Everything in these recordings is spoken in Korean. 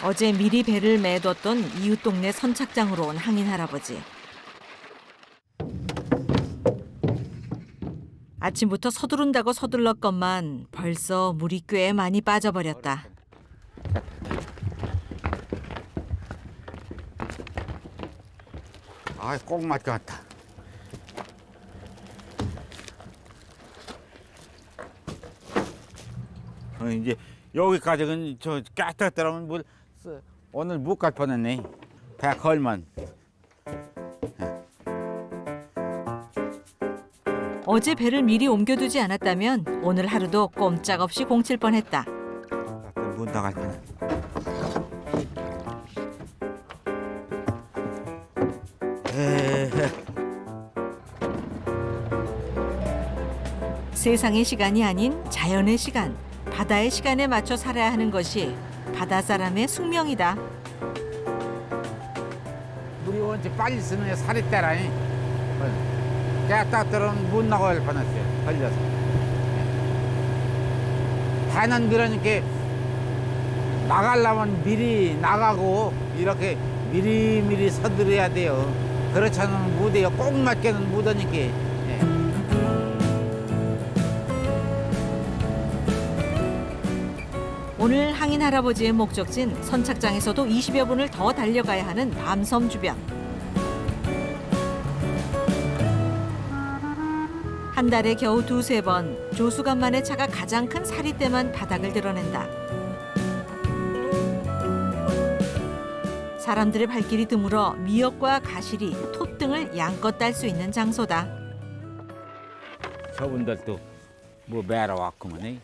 어제 미리 배를 매뒀던 이웃 동네 선착장으로 온 항인 할아버지. 아침부터 서두른다고 서둘렀건만 벌써 물이 꽤 많이 빠져버렸다. 아, 꼭 맞겠다. 이제 여기까지는 저 깨끗하더라면 물 오늘 못 갈 뻔했네. 배 걸만. 어제 배를 미리 옮겨두지 않았다면 오늘 하루도 꼼짝없이 공칠 뻔했다. 못 나갈 뻔. 세상의 시간이 아닌 자연의 시간, 바다의 시간에 맞춰 살아야 하는 것이 바다 사람의 숙명이다. 물이 원체 빨리 쓰는 살이 때라니. 깨끗하더라면 못 나갈 뻔했어요. 걸려서. 배는 그러니까 나가려면 미리 나가고 이렇게 미리미리 서두르야 돼요. 그렇지 않으면 못 해요. 꼭 맞게는 못 하니까. 오늘 항인 할아버지의 목적지는 선착장에서도 20여 분을 더 달려가야 하는 밤섬 주변. 한 달에 겨우 두세 번 조수간만의 차가 가장 큰 사리때만 바닥을 드러낸다. 사람들의 발길이 드물어 미역과 가시리, 톳 등을 양껏 딸 수 있는 장소다. 저분들도 뭐 매러 왔구먼.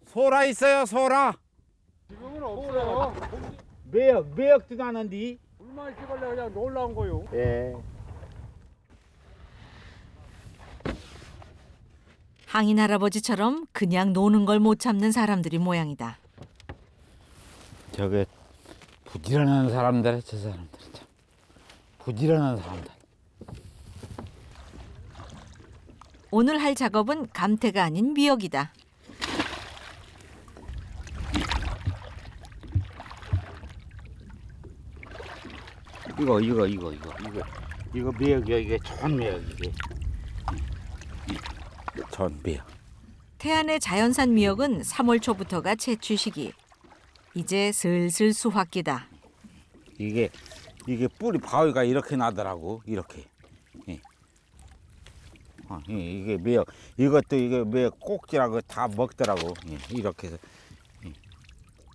소라 있어요, 소라. 지금은 없어요. 매역도 나는데. 물만 찍으려 그냥 놀러 온 거요. 예. 항인 할아버지처럼 그냥 노는 걸 못 참는 사람들이 모양이다. 저게 부지런한 사람들, 저 사람들 참 부지런한 사람들. 오늘 할 작업은 감태가 아닌 미역이다. 이거 미역이야. 이게 전 미역 이게. 전 미역. 태안의 자연산 미역은 3월 초부터가 채취 시기. 이제 슬슬 수확기다. 이게 뿌리 바위가 이렇게 나더라고. 이렇게. 예. 이게 미역. 이것도 이게 미역 꼭지라고 다 먹더라고. 예. 이렇게 해서.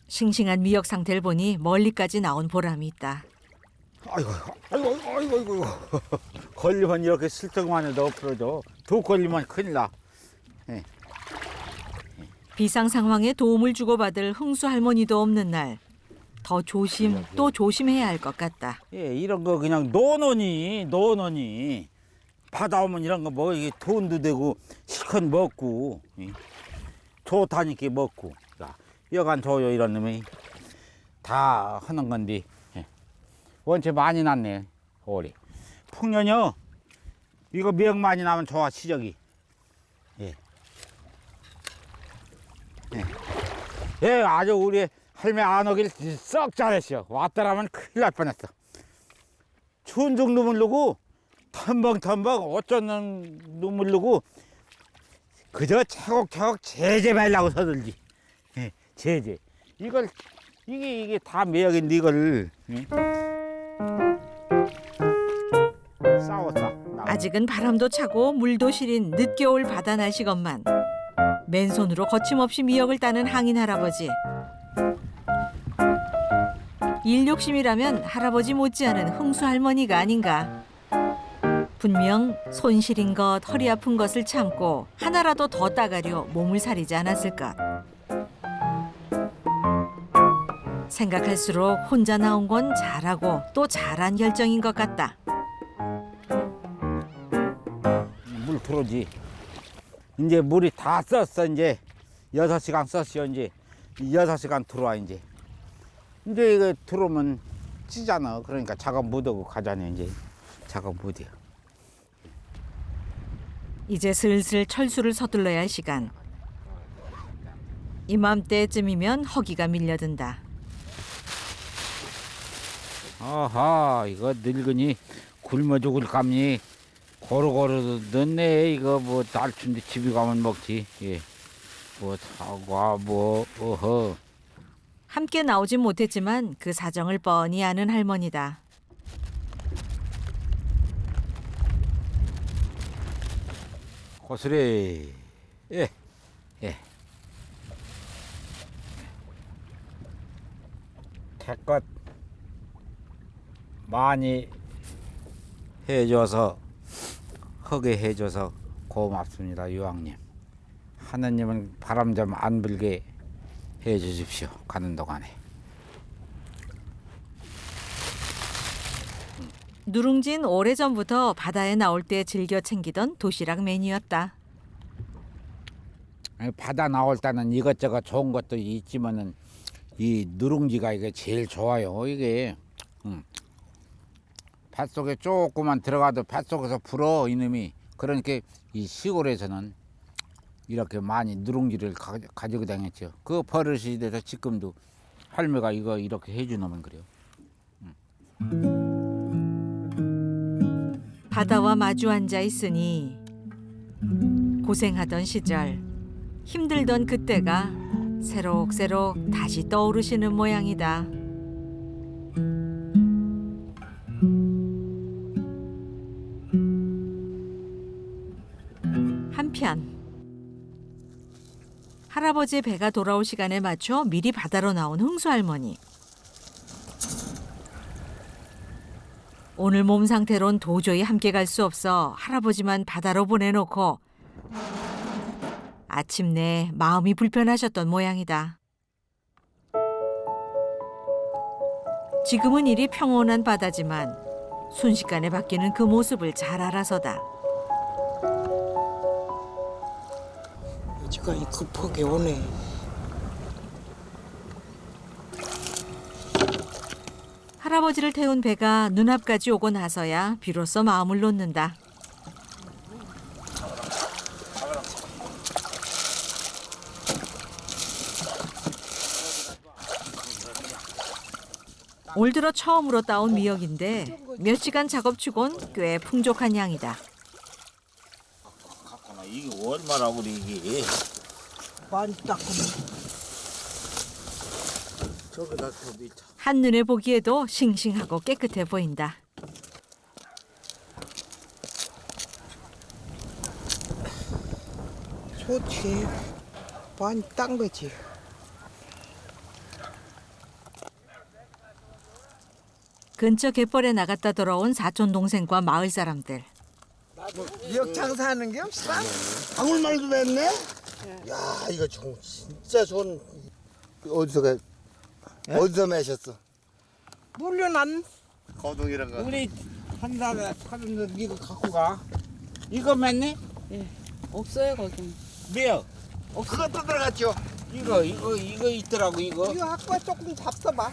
싱싱한 미역 상태를 보니 멀리까지 나온 보람이 있다. 아이고. 걸리면 이렇게 슬쩍만 해도 엎어져. 두 걸리면 큰일 나. 예. 비상 상황에 도움을 주고받을 흥수 할머니도 없는 날, 더 조심 또 조심해야 할 것 같다. 예, 이런 거 그냥 노노니. 바다 오면 이런 거 뭐 이게 돈도 되고 실컷 먹고. 예. 좋다니까 먹고. 야, 여간 줘요 이런 놈이 다 하는 건데. 예. 원체 많이 났네 올해. 풍년이요. 이거 미역 많이 나면 좋아 시적이. 예. 예, 아주 우리 할매 안 오길 썩 잘했어. 왔더라면 큰일 날 뻔했어. 춘중 눈물 누고 텀벙 어쩌는 눈물 누고 그저 차곡차곡 제제 말라고 서들지. 예, 제제. 이게 다 매역인데 이걸. 예? 싸웠어. 아직은 바람도 차고 물도 시린 늦겨울 바다 날씨건만 맨손으로 거침없이 미역을 따는 항인 할아버지. 일 욕심이라면 할아버지 못지않은 흥수 할머니가 아닌가. 분명 손실인 것, 허리 아픈 것을 참고 하나라도 더 따가려 몸을 사리지 않았을 것. 생각할수록 혼자 나온 건 잘하고 또 잘한 결정인 것 같다. 물 들어오지. 이제 물이 다 썼어. 이제 6시간 썼어. 이제 6시간 들어와. 이제 이거 들어오면 찌잖아. 그러니까 작업 못하고 가잖아. 이제 작업 못해. 이제 슬슬 철수를 서둘러야 할 시간. 이맘때쯤이면 허기가 밀려든다. 아하, 이거 늙으니 굶어 죽을 감니 고루고루 넣네. 이거 뭐 날춘데 집에 가면 먹지. 예. 뭐 사과 뭐 어허. 함께 나오진 못했지만 그 사정을 뻔히 아는 할머니다. 고스레. 예. 예. 태껏 많이 해줘서 하게 해줘서 고맙습니다, 유왕님. 하느님은 바람 좀 안 불게 해주십시오, 가는 동안에. 누룽지는 오래전부터 바다에 나올 때 즐겨 챙기던 도시락 메뉴였다. 아니, 바다 나올 때는 이것저것 좋은 것도 있지만은 이 누룽지가 이게 제일 좋아요. 이게 뱃속에 조금만 들어가도 뱃속에서 불어 이놈이. 그러니까 이 시골에서는 이렇게 많이 누룽지를 가지고 다녔죠. 그 버릇이 돼서 지금도 할매가 이거 이렇게 해주면 그래요. 바다와 마주 앉아 있으니 고생하던 시절, 힘들던 그때가 새록새록 다시 떠오르시는 모양이다. 한편 할아버지 배가 돌아올 시간에 맞춰 미리 바다로 나온 흥수 할머니. 오늘 몸 상태론 도저히 함께 갈 수 없어 할아버지만 바다로 보내놓고 아침내 마음이 불편하셨던 모양이다. 지금은 이리 평온한 바다지만 순식간에 바뀌는 그 모습을 잘 알아서다. 여지간히 급하게 오네. 할아버지를 태운 배가 눈앞까지 오고 나서야 비로소 마음을 놓는다. 올 들어 처음으로 따온 미역인데 몇 시간 작업치곤 꽤 풍족한 양이다. 이게 얼마라고 그래 이게. 많이 닦으면 저기다 저기. 한눈에 보기에도 싱싱하고 깨끗해 보인다. 좋지. 많이 딴 거지. 근처 갯벌에 나갔다 돌아온 사촌 동생과 마을 사람들. 미역 장사하는 게 없어? 방울말도 냈네? 야 이거 진짜 좋은. 어디서 매셨어? 물려난 거둥이란 거. 우리 한 달에 사람들 이거 갖고 가. 이거 맞네? 없어요 거긴. 미역. 그것도 들어갔죠. 이거 있더라고 이거. 이거 갖고 조금 잡숴봐.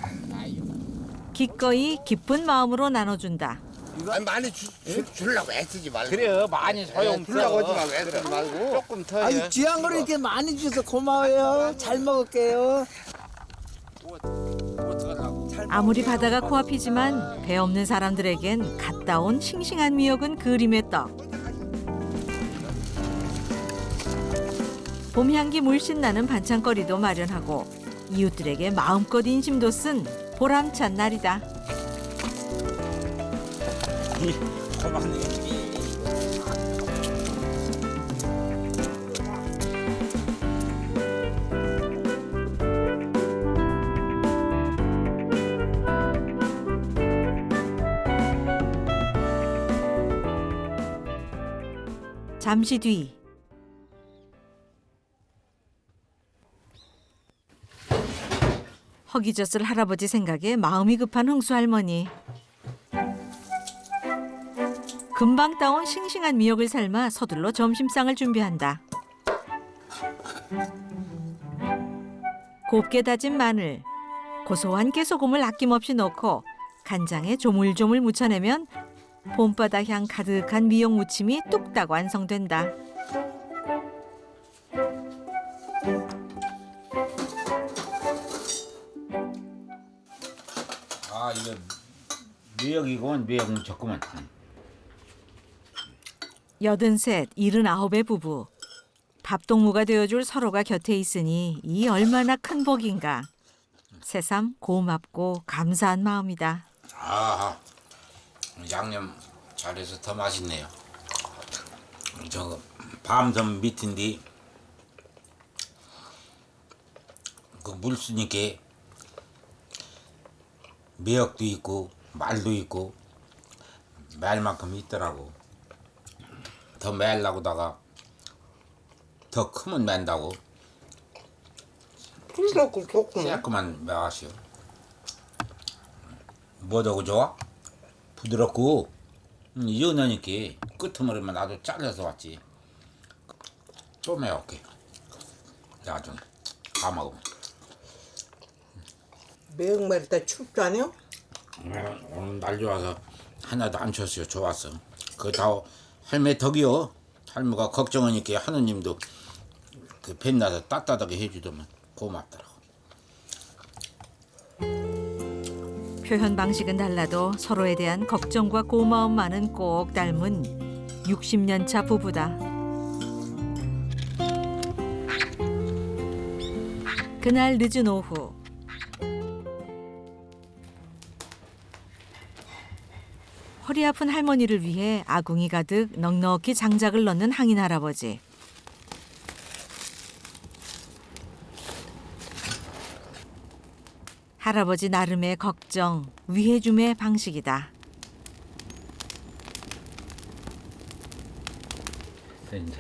기꺼이 기쁜 마음으로 나눠준다. 아니 많이 주려고 애쓰지 말고. 그래요 많이 소용 주려고 하지 말고 애쓰지 말고. 조금 더 해. 아유 귀한 거를 이렇게 많이 주셔서 고마워요. 잘 먹을게요. 아무리 바다가 코앞이지만 배 없는 사람들에겐 갔다 온 싱싱한 미역은 그림의 떡. 봄 향기 물씬 나는 반찬거리도 마련하고 이웃들에게 마음껏 인심도 쓴 보람찬 날이다. 고맙네. 잠시 뒤 허기졌을 할아버지 생각에 마음이 급한 흥수 할머니. 금방 따온 싱싱한 미역을 삶아 서둘러 점심상을 준비한다. 곱게 다진 마늘, 고소한 깨소금을 아낌없이 넣고 간장에 조물조물 무쳐내면 봄바다 향 가득한 미역 무침이 뚝딱 완성된다. 미역이건 미역은 조금만. 83, 79의 부부. 밥동무가 되어줄 서로가 곁에 있으니 이 얼마나 큰 복인가. 새삼 고맙고 감사한 마음이다. 아, 양념 잘해서 더 맛있네요. 저 밤섬 밑인데 그 물수니까 미역도 있고 말도 있고 멜만큼 있더라고. 더 멜라고다가 더 크면 맨다고. 부드럽고 좋구나. 새콤한 맛이요. 뭐더고 좋아? 부드럽고 연하니까 끄트머리만 나도 잘라서 왔지. 좀 해올게. 나중에 다 먹으면. 매운말이 다 춥지 않아요? 오늘 날 좋아서 하나도 안 쳤어요. 좋았어. 그거 다 할매 덕이요. 할매가 걱정하니까 하느님도 그 뱃나서 따뜻하게 해주더만 고맙더라고. 표현 방식은 달라도 서로에 대한 걱정과 고마움만은 꼭 닮은 60년 차 부부다. 그날 늦은 오후 허리 아픈 할머니를 위해 아궁이 가득 넉넉히 장작을 넣는 항인 할아버지. 할아버지 나름의 걱정, 위해줌의 방식이다. 이제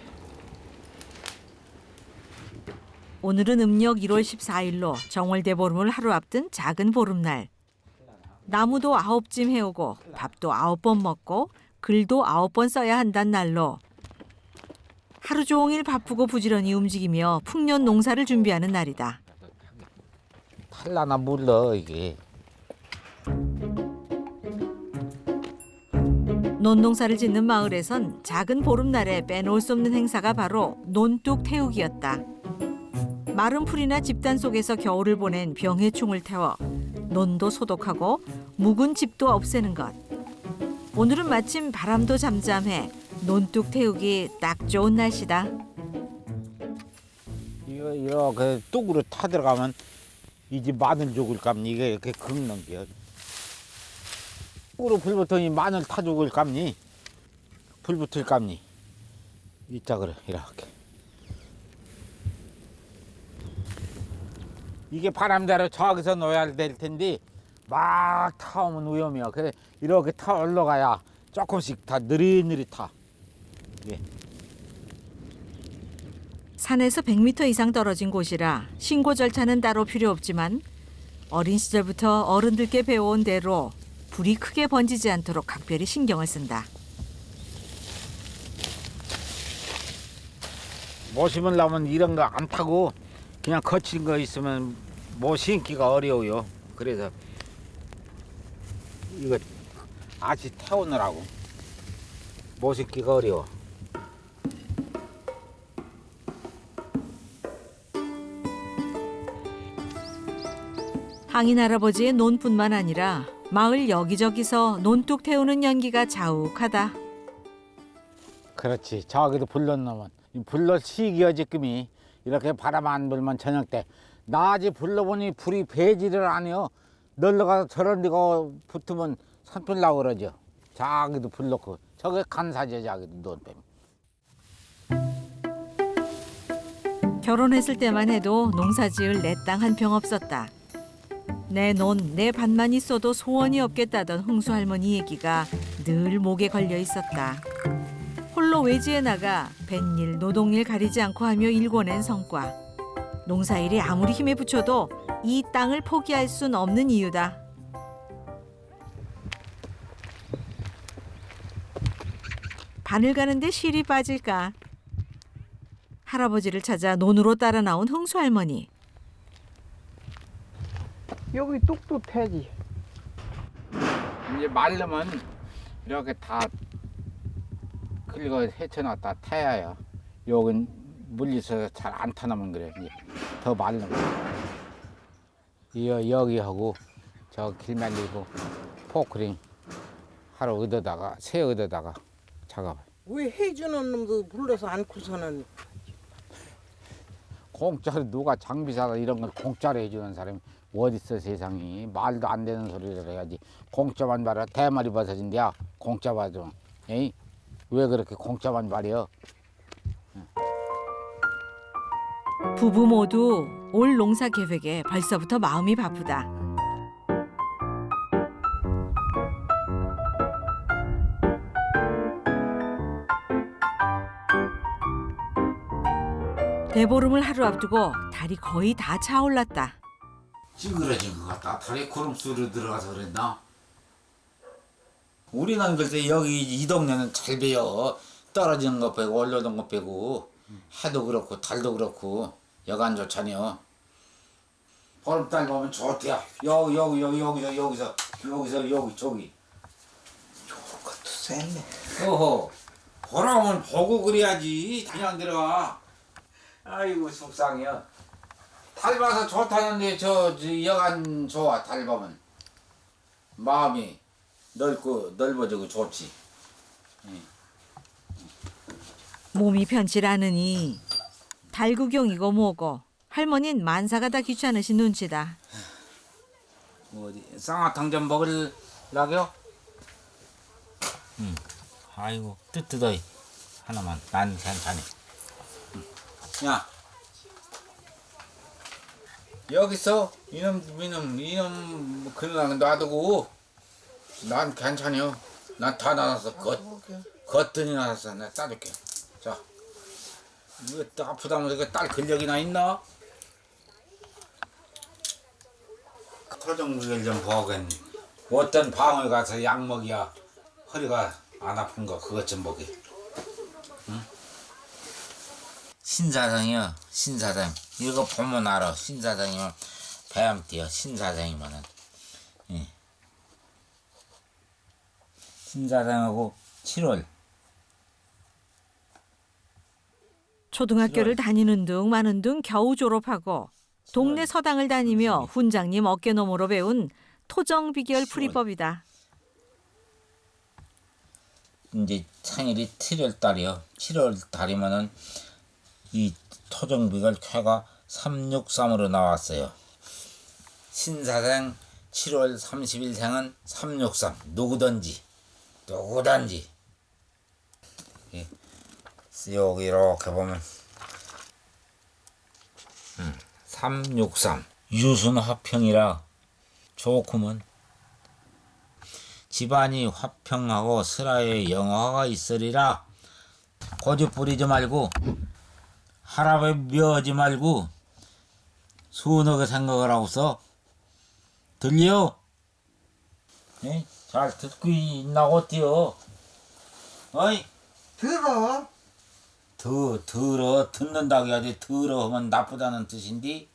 오늘은 음력 1월 14일로 정월대보름을 하루 앞둔 작은 보름날. 나무도 9찜 해오고 밥도 9번 먹고 글도 9번 써야 한다는 날로 하루 종일 바쁘고 부지런히 움직이며 풍년 농사를 준비하는 날이다. 탈라나 몰라 이게. 논농사를 짓는 마을에선 작은 보름날에 빼놓을 수 없는 행사가 바로 논뚝 태우기였다. 마른 풀이나 집단 속에서 겨울을 보낸 병해충을 태워 논도 소독하고 묵은 집도 없애는 것. 오늘은 마침 바람도 잠잠해 논뚝 태우기 딱 좋은 날씨다. 이거 이렇게 뚝으로 타 들어가면 이 집 마늘 죽을 감니 이게 이렇게 긁는 게. 뚝으로 불 붙더니 마늘 타 죽을 감니 불 붙을 감니 이 짝으로 이렇게. 이게 바람대로 저기서 놓아야 될 텐데 막 타오면 위험이야. 그래 이렇게 타 올라가야 조금씩 다 느릿느릿 타. 예. 산에서 100m 이상 떨어진 곳이라 신고 절차는 따로 필요 없지만 어린 시절부터 어른들께 배워온 대로 불이 크게 번지지 않도록 각별히 신경을 쓴다. 못 심으려면 이런 거 안 타고 그냥 거친 거 있으면 못 심기가 어려워요. 그래서 이거 아직 태우느라고 못 심기가 어려워. 항인 할아버지의 논뿐만 아니라 마을 여기저기서 논뚝 태우는 연기가 자욱하다. 그렇지. 저기도 불렀나면 불러 시기야 지금이. 이렇게 바람 안 불면 저녁 때 낮에 불러보니 불이 배지를 안 해요. 널러가서 저런 데가 붙으면 산불 나고 그러죠. 저기도 불 넣고 저게 간사죠. 저기도 논뱀. 결혼했을 때만 해도 농사지을 내 땅 한 평 없었다. 내 논, 내 밭만 있어도 소원이 없겠다던 흥수 할머니 얘기가 늘 목에 걸려 있었다. 홀로 외지에 나가 뱃일, 노동일 가리지 않고 하며 일궈낸 성과. 농사일이 아무리 힘에 부쳐도 이 땅을 포기할 순 없는 이유다. 바늘 가는데 실이 빠질까? 할아버지를 찾아 논으로 따라 나온 흥수 할머니. 여기 뚝뚝 패지. 이제 말르면 이렇게 다 긁어 헤쳐놨다 태야요. 여긴 물리서 잘 안 타나면 그래. 이제 더 말른 거. 여기 하고 저 길 말리고 포크링 하루 얻어다가 새 얻어다가 작업을. 왜 해주는 놈도 불러서 않고서는 공짜로 누가 장비 사다 이런 걸 공짜로 해주는 사람이 어딨어 세상이. 말도 안 되는 소리를 해야지. 공짜만 말아 대머리 버섯인데야 공짜 봐줘. 에이? 왜 그렇게 공짜만 말이여? 부부 모두 올 농사 계획에 벌써부터 마음이 바쁘다. 대보름을 하루 앞두고 달이 거의 다 차올랐다. 찌그러진 것 같다. 다리 구름수로 들어가서 그랬나? 우리는 글쎄 여기 이 동네는 잘 배요. 떨어지는 것 빼고 올려둔 것 빼고 해도 그렇고 달도 그렇고 여간 좋잖여. 보름달 보면 좋대요. 여기서 여기 저기. 그것도 쎘네. 어허, 보라면 보고 그래야지. 그냥 들어가. 아이고 속상해요. 달 봐서 좋다는데 저 여간 좋아. 달 보면 마음이 넓어지고 좋지. 몸이 편치 않으니 달 구경이고 뭐고 할머니는 만사가 다 귀찮으신 눈치다. 어디 쌍화탕 좀 먹을라겨? 아이고 뜨뜨더이 하나만 난 괜찮네. 야 여기서 이놈 그냥 놔두고 난 괜찮여. 난 다 나눠서 겉들이 나눠서 내가 따줄게. 자 이거 또 아프다면 이거 딸 근력이나 있나? 토종무게를 좀 보겠네. 어떤 방을 가서 약 먹이야 허리가 안 아픈 거 그것 좀 보게. 응? 신사장이요. 신사장 이거 보면 알아. 신사장이면 배암 뛰어. 신사장이면은 예. 신사장하고 7월 초등학교를 다니는 둥 마는 둥 겨우 졸업하고 동네 서당을 다니며 훈장님 어깨너머로 배운 토정 비결 풀이법이다. 이제 생일이 7월 달이요. 7월 달이면은 이 토종비결 쾌가 363으로 나왔어요. 신사생 7월 30일생은 363. 누구든지 예. 여기 이렇게 보면 363 유순 화평이라 좋구먼. 집안이 화평하고 슬하에 영화가 있으리라. 고집 부리지 말고 하랍에 묘하지 말고 순하게 생각을 하고서 들려? 에? 잘 듣고 있나 어때요? 어이? 들어. 들어 듣는다고 해야지. 들어 하면 나쁘다는 뜻인데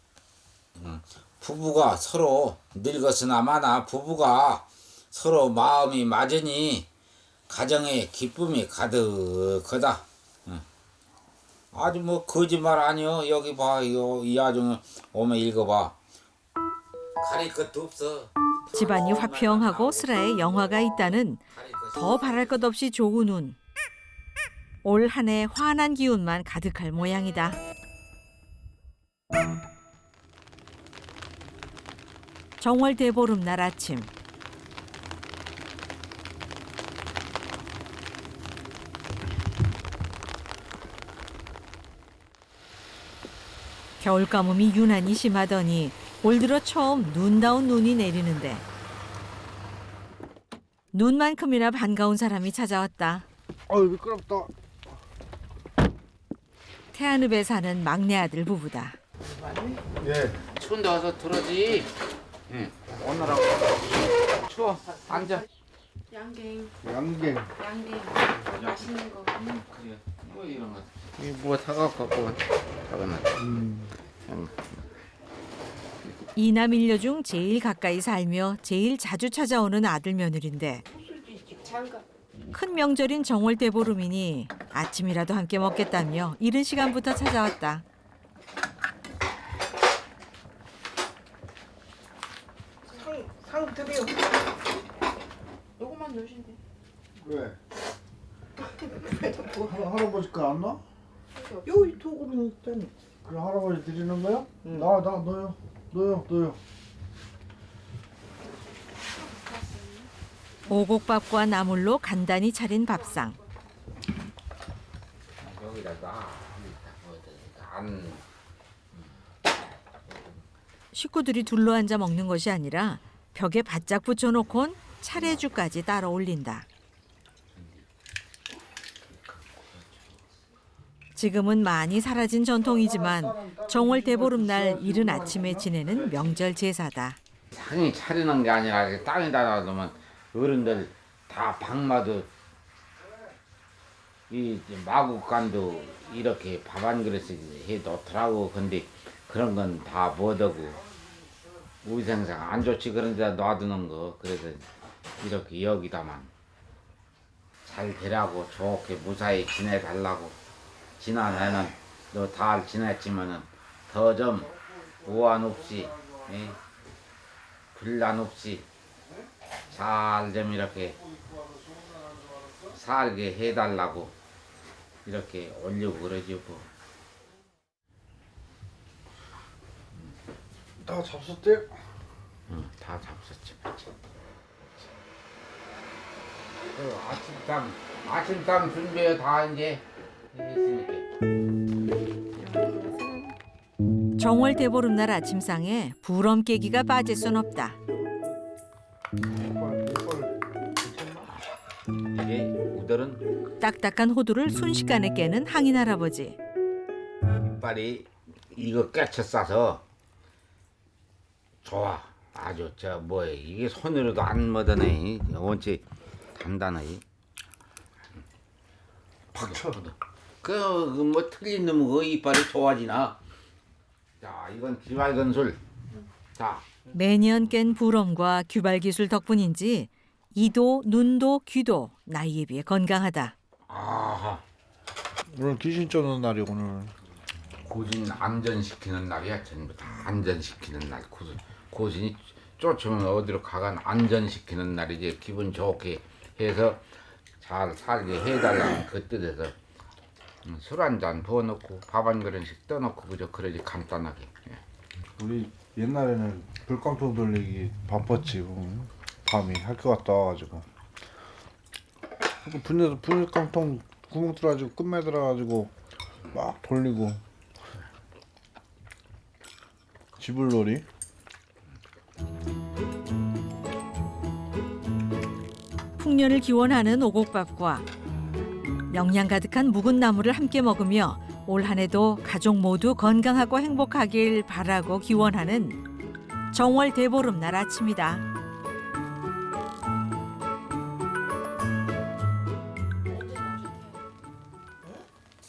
부부가 서로 늙었으나 마나 부부가 서로 마음이 맞으니 가정에 기쁨이 가득하다. 아주 뭐 거짓말 아니요. 여기 봐 이 아주 오면 읽어봐. 가릴 것도 없어. 집안이 화평하고 슬하에 영화가 있다는 더 바랄 것 없이 좋은 운. 올 한 해 환한 기운만 가득할 모양이다. 정월 대보름날 아침. 겨울 가뭄이 유난히 심하더니 올 들어 처음 눈다운 눈이 내리는데 눈만큼이나 반가운 사람이 찾아왔다. 어이 미끄럽다. 태안읍에 사는 막내 아들 부부다. 예. 추운데 와서 들어지. 응. 오늘하고 추워. 앉아. 양갱 양갱. 맛있는 거. 그래. 뭐 이런 거. 뭐 사갖고 잠깐만. 이남 일녀 중 제일 가까이 살며 제일 자주 찾아오는 아들 며느리인데 큰 명절인 정월 대보름이니 아침이라도 함께 먹겠다며 이른 시간부터 찾아왔다. 상 드려. 요것만 넣으시면 돼. 왜? 할아버지 거 안 놔? 여기 도구는 있잖아. 그 할아버지 드리는 거야? 나 너요. 오곡밥과 나물로 간단히 차린 밥상. 여기다 놔. 안 식구들이 둘러앉아 먹는 것이 아니라 벽에 바짝 붙여놓곤 차례주까지 따라 올린다. 지금은 많이 사라진 전통이지만 정월 대보름날 이른 아침에 지내는 명절 제사다. 상이 차리는 게 아니라 땅에다 놔두면 어른들 다 방마도 이 마구간도 이렇게 밥 한 그릇씩 해 놓더라고. 근데 그런 건 다 못하고 위생상 안 좋지. 그런 데다 놔두는 거. 그래서 이렇게 여기다만 잘 되라고 좋게 무사히 지내달라고. 지난해는 너 잘 지냈지만은 더 좀 오한 없이 분란 없이 잘 좀 이렇게 살게 해달라고 이렇게 올려고 그러지 뭐. 다 잡섰대? 응, 다 잡섰지. 그 아침상 준비 다 이제 했으니까. 정월 대보름날 아침상에 부럼 깨기가 빠질 순 없다. 이게 우들은 딱딱한 호두를 순식간에 깨는 항인 할아버지. 이빨이 이거 깨쳐 싸서 좋아. 아주 이게 손으로도 안 묻어내. 원체 단단하게. 박쳐. 뭐 틀린 놈은 그 이빨이 좋아지나. 자, 이건 기발건술. 자, 매년 깬 부럼과 규발 기술 덕분인지 이도, 눈도, 귀도 나이에 비해 건강하다. 아하. 오늘 귀신 쫓는 날이 오늘. 고진 안전시키는 날이야. 전부 다 안전시키는 날. 고진이 쫓으면 어디로 가간 안전시키는 날이지. 기분 좋게 해서 잘 살게 해달라는 그 뜻에서 술 한 잔 부어놓고 밥 한 그릇씩 떠놓고 그러지 간단하게. 우리 옛날에는 불깡통 돌리기 바빴지. 밤이 학교 갔다 와가지고. 불깡통 구멍 뚫어가지고 끝매 들어가지고 막 돌리고. 지불놀이. 풍년을 기원하는 오곡밥과 영양 가득한 묵은 나물을 함께 먹으며 올 한 해도 가족 모두 건강하고 행복하길 바라고 기원하는 정월 대보름날 아침이다.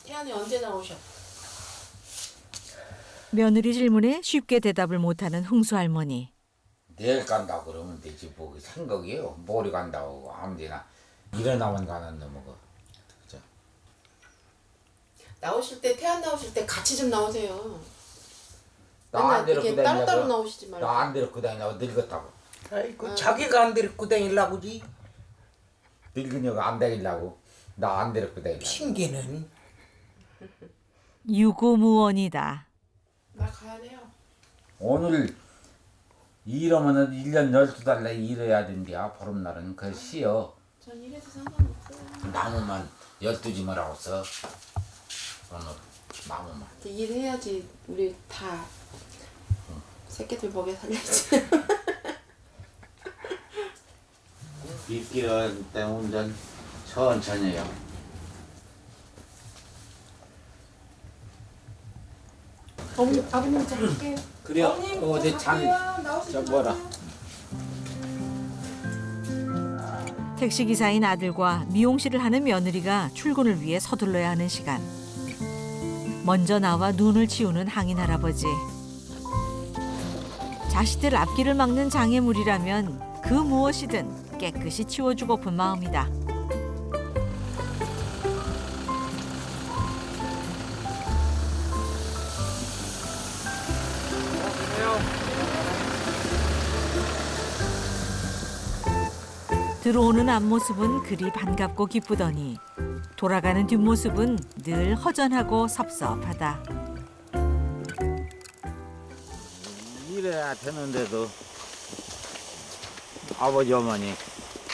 태안이 언제 나오셔? 며느리 질문에 쉽게 대답을 못하는 흥수 할머니. 내일 간다고 그러면 되지 뭐 생각이에요. 모레 간다고 아무데나 일어나면 가는 놈이고. 그죠? 나오실 때 태안 나오실 때 같이 좀 나오세요. 나 안 맨날 데리고 이렇게 따로따로 다니냐고. 나오시지 말고. 나 안 데리고 다니냐고 늙었다고. 아이고 자기가 안 데리고 다니려고지. 늙은이가 안 다니려고. 나 안 데리고 다니려고. 핑계는. 유고무원이다. 나 가야 돼요. 오늘 일하면은 1년 12달 내에 일해야 된대야. 보름날은 그 쉬어. 전 이래서 상관없어요. 나무만 12지만 하고 써. 오늘 나무만. 이제 일해야지 우리 다 새끼들 먹여 살려야지. 빗길 때 운전 천천히 해요. 아버님 잘할게요. 그래요. 어머님 어제 참 나오시지 뭐라. 마세요. 택시기사인 아들과 미용실을 하는 며느리가 출근을 위해 서둘러야 하는 시간. 먼저 나와 눈을 치우는 항인 할아버지. 자식들 앞길을 막는 장애물이라면 그 무엇이든 깨끗이 치워주고픈 마음이다. 들어오는 앞모습은 그리 반갑고 기쁘더니 돌아가는 뒷모습은 늘 허전하고 섭섭하다. 이래야 되는데도 아버지 어머니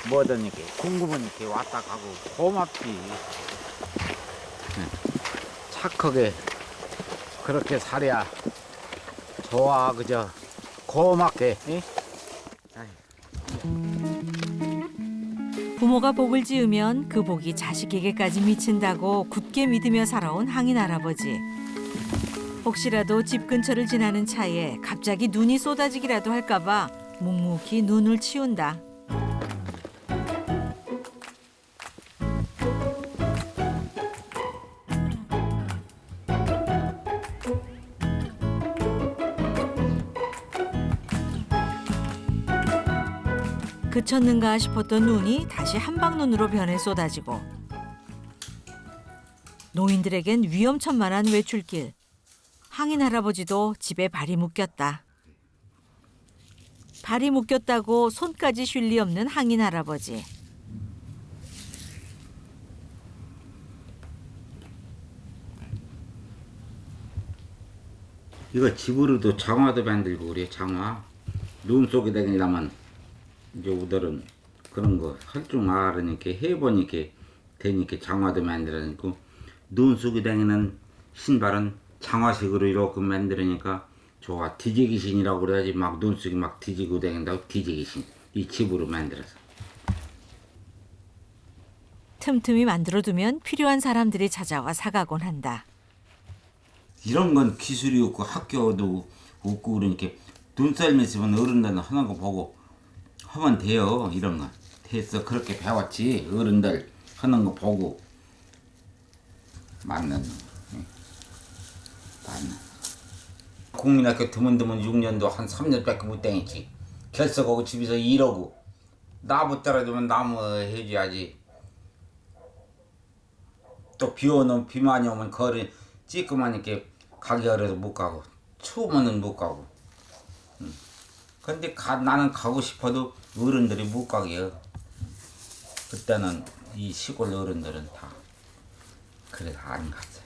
뭐든 이렇게 궁금은 이렇게 왔다 가고 고맙지. 착하게 그렇게 살아야 좋아. 그저 고맙게. 응? 부모가 복을 지으면 그 복이 자식에게까지 미친다고 굳게 믿으며 살아온 항인 할아버지. 혹시라도 집 근처를 지나는 차에 갑자기 눈이 쏟아지기라도 할까봐 묵묵히 눈을 치운다. 그쳤는가 싶었던 눈이 다시 한방눈으로 변해 쏟아지고 노인들에겐 위험천만한 외출길. 항인 할아버지도 집에 발이 묶였다. 발이 묶였다고 손까지 쉴 리 없는 항인 할아버지. 이거 집으로도 장화도 만들고 그래. 장화. 눈 속에 다니려면 이제 우들은 그런 거 할 줄 알으니까 해보니까 되니까 장화도 만들어니까 눈 속에 다니는 신발은 장화식으로 이렇게 만들으니까 좋아. 디제기신이라고 그래야지. 막 눈 속에 막 뒤지고 다닌다고. 디제기신. 이 집으로 만들어서. 틈틈이 만들어두면 필요한 사람들이 찾아와 사가곤 한다. 이런 건 기술이 없고 학교도 없고 그러니까 눈썰미 있으면 어른들 하는 거 보고 하면 돼요. 이런 거 됐어. 그렇게 배웠지. 어른들 하는 거 보고 맞는 국민학교 드문드문 6년도 한 3년밖에 못 다녔지. 결석하고 집에서 일하고 나무 떨어지면 나무 해줘야지. 또 비 오면 비 많이 오면 거리 찌끄만 이렇게 가기 어려서 못 가고 추우면은 못 가고. 근데 나는 가고 싶어도 어른들이 못 가게요. 그때는 이 시골 어른들은 다 그래서 안 갔어요.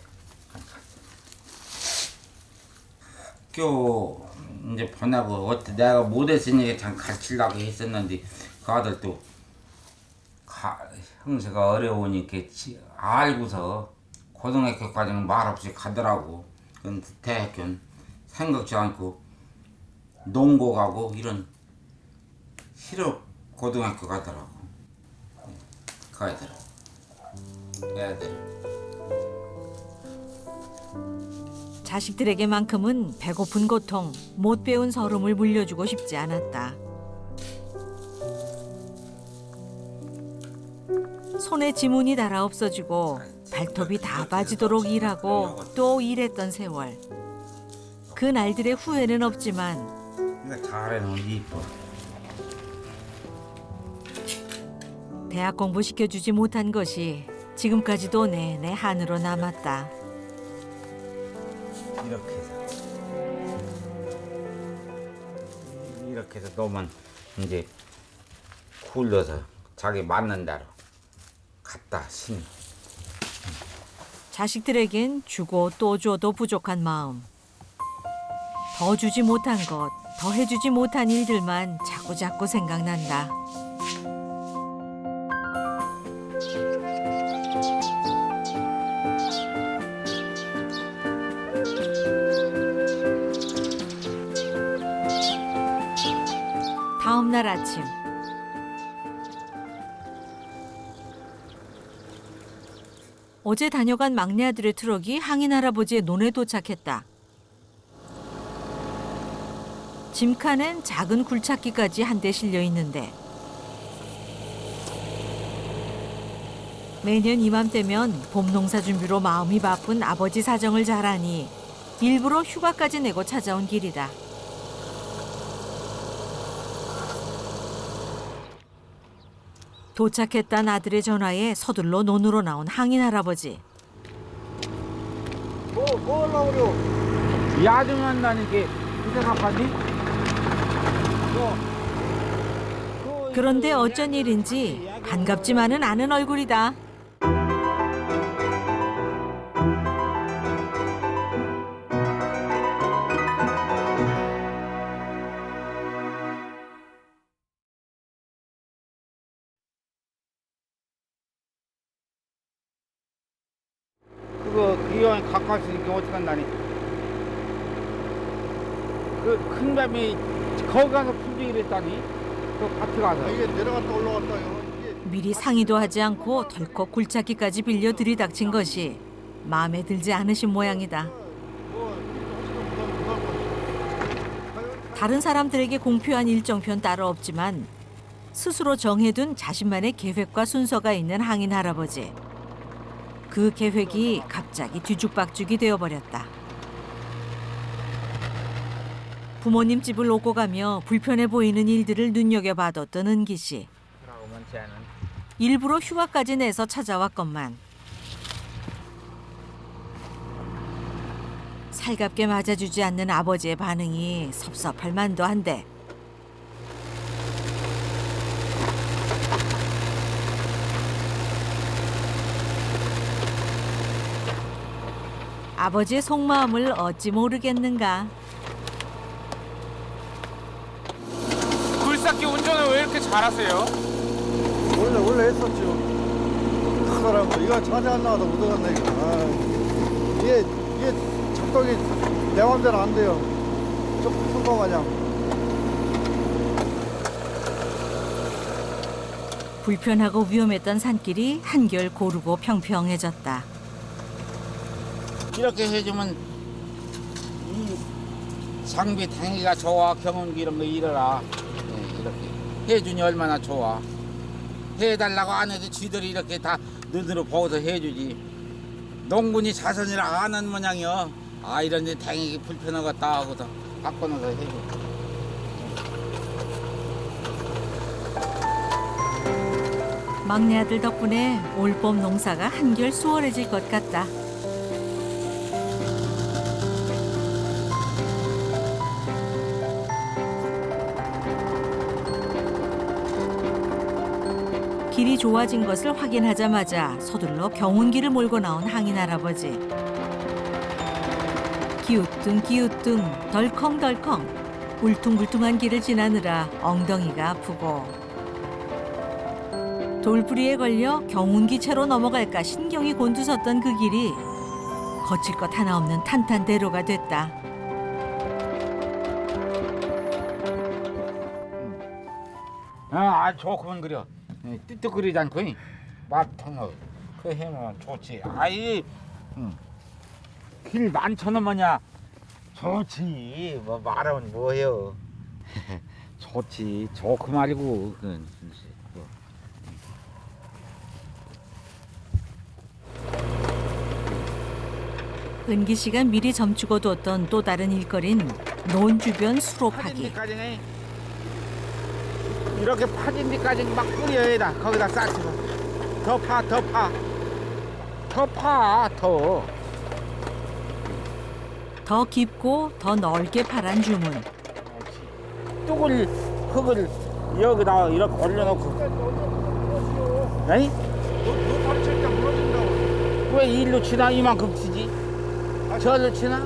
안 갔어요. 학교 이제 보내고 어때 내가 못했으니까 참 가르치려고 했었는데 그 아들도 형세가 어려우니까 알고서 고등학교까지는 말없이 가더라고. 근데 대학교는 생각지 않고 농고 가고 이런 실업 고등학교 가더라고. 그 애들. 자식들에게만큼은 배고픈 고통, 못 배운 서름을 물려주고 싶지 않았다. 손에 지문이 달아 없어지고 발톱이 다 빠지도록 일하고 또 일했던 세월. 그 날들의 후회는 없지만 이거 잘해놓으면 이뻐. 대학 공부 시켜주지 못한 것이 지금까지도 내내 한으로 남았다. 이렇게 해서 너만 이제 굴려서 자기 맞는 대로 갖다 신. 자식들에겐 주고 또 줘도 부족한 마음. 더 주지 못한 것, 더 해주지 못한 일들만 자꾸자꾸 생각난다. 다음 날 아침. 어제 다녀간 막내 아들의 트럭이 항인 할아버지의 논에 도착했다. 짐칸엔 작은 굴착기까지 한 대 실려 있는데 매년 이맘때면 봄 농사 준비로 마음이 바쁜 아버지 사정을 잘 아니 일부러 휴가까지 내고 찾아온 길이다. 도착했다는 아들의 전화에 서둘러 논으로 나온 항인 할아버지. 뭐 하려고 그래? 이 아줌마 나니까 그 생각하니? 그런데 어쩐 일인지 반갑지만은 않은 얼굴이다. 그거 이왕 가까이 있으니까 어떡한다니. 그 큰 뱀이 거기 가서 풀지 그랬다니. 그 밭에 가서. 이게 내려갔다 올라갔다요. 이게 미리 상의도 하지 않고 덜컥 굴착기까지 빌려 들이닥친 것이 마음에 들지 않으신 모양이다. 다른 사람들에게 공표한 일정편 따로 없지만 스스로 정해둔 자신만의 계획과 순서가 있는 항인 할아버지. 그 계획이 갑자기 뒤죽박죽이 되어버렸다. 부모님 집을 오고 가며 불편해 보이는 일들을 눈여겨봐뒀던 은기 씨. 일부러 휴가까지 내서 찾아왔건만 살갑게 맞아주지 않는 아버지의 반응이 섭섭할 만도 한데 아버지의 속마음을 어찌 모르겠는가. 굴삭기 운전을 왜 이렇게 잘하세요? 원래 했었죠. 하더라고. 이거 자세 안 나와도 못 들어간다 이거. 아, 이게 작동이 내 맘대로 안 돼요. 손거 마냥. 불편하고 위험했던 산길이 한결 고르고 평평해졌다. 이렇게 해주면 이 장비 당기가 좋아. 경운기 이런 거 잃어라. 네, 이렇게 해주니 얼마나 좋아. 해달라고 안 해도 지들이 이렇게 다 눈으로 보고서 해주지. 농군이 자선이라 아는 모양이여. 아 이런 데 당기기 불편하겠다 하고서 바꿔놓어서 해줘. 막내 아들 덕분에 올봄 농사가 한결 수월해질 것 같다. 길이 좋아진 것을 확인하자마자 서둘러 경운기를 몰고 나온 항인 할아버지. 기우뚱기우뚱 덜컹덜컹 울퉁불퉁한 길을 지나느라 엉덩이가 아프고 돌부리에 걸려 경운기채로 넘어갈까 신경이 곤두섰던 그 길이 거칠 것 하나 없는 탄탄대로가 됐다. 아 좋구만 그려. 띠뚝거리지 않고 맛통어 그 해면 좋지. 아이 길 많잖아 뭐냐. 좋지. 뭐 말하면 뭐해요. 좋지. 좋고 말고 그건 뭐. 은기 씨가 미리 점치고 뒀던 또 다른 일거리는 논 주변 수로파기. 이렇게 파진 데까지 막 뿌려야 돼. 거기다 싸치고 더 파. 더 깊고 더 넓게 파란 주문. 뚝을 흙을 여기다 이렇게 올려놓고. 에이? 너 파리칠 때 무너진다고. 왜 일로 치나 이만큼 치지? 저를 치나?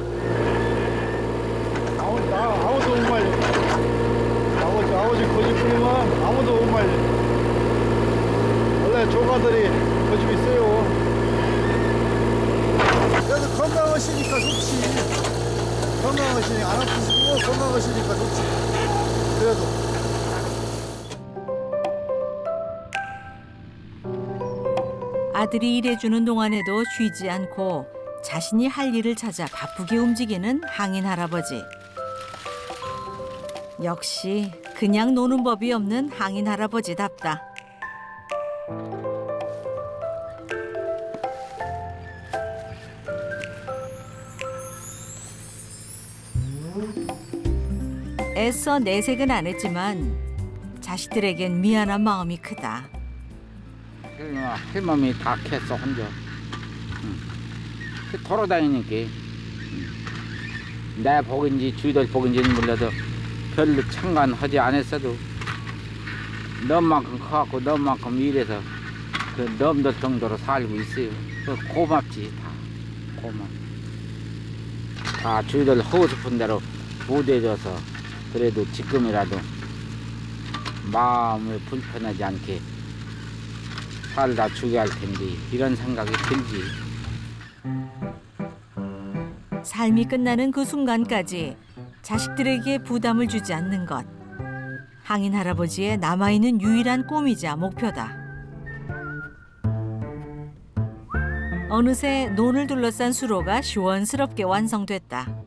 아무도 못 말려. 아버지 고집 부리면 아무도 못 말려. 원래 조가들이 고집이 있어요. 그래도 건강하시니까 좋지. 건강하시니까 안 아프시고 건강하시니까 좋지. 그래도. 아들이 일해주는 동안에도 쉬지 않고 자신이 할 일을 찾아 바쁘게 움직이는 항인 할아버지. 역시 그냥 노는 법이 없는 항인 할아버지답다. 애써 내색은 안 했지만 자식들에겐 미안한 마음이 크다. 할멈이 다 캤어 혼자. 돌아다니니까 내 복인지 주들 복인지는 몰라도 별로 참관하지 않았어도 너만큼 커갖고 너만큼 일해서 그 넘들 정도로 살고 있어요. 그 고맙지 다 고맙. 다 주들 하고 싶은 대로 못 해줘서 그래도 지금이라도 마음을 불편하지 않게 살다 주게 할 텐데 이런 생각이 들지. 삶이 끝나는 그 순간까지 자식들에게 부담을 주지 않는 것. 항인 할아버지의 남아있는 유일한 꿈이자 목표다. 어느새 논을 둘러싼 수로가 시원스럽게 완성됐다.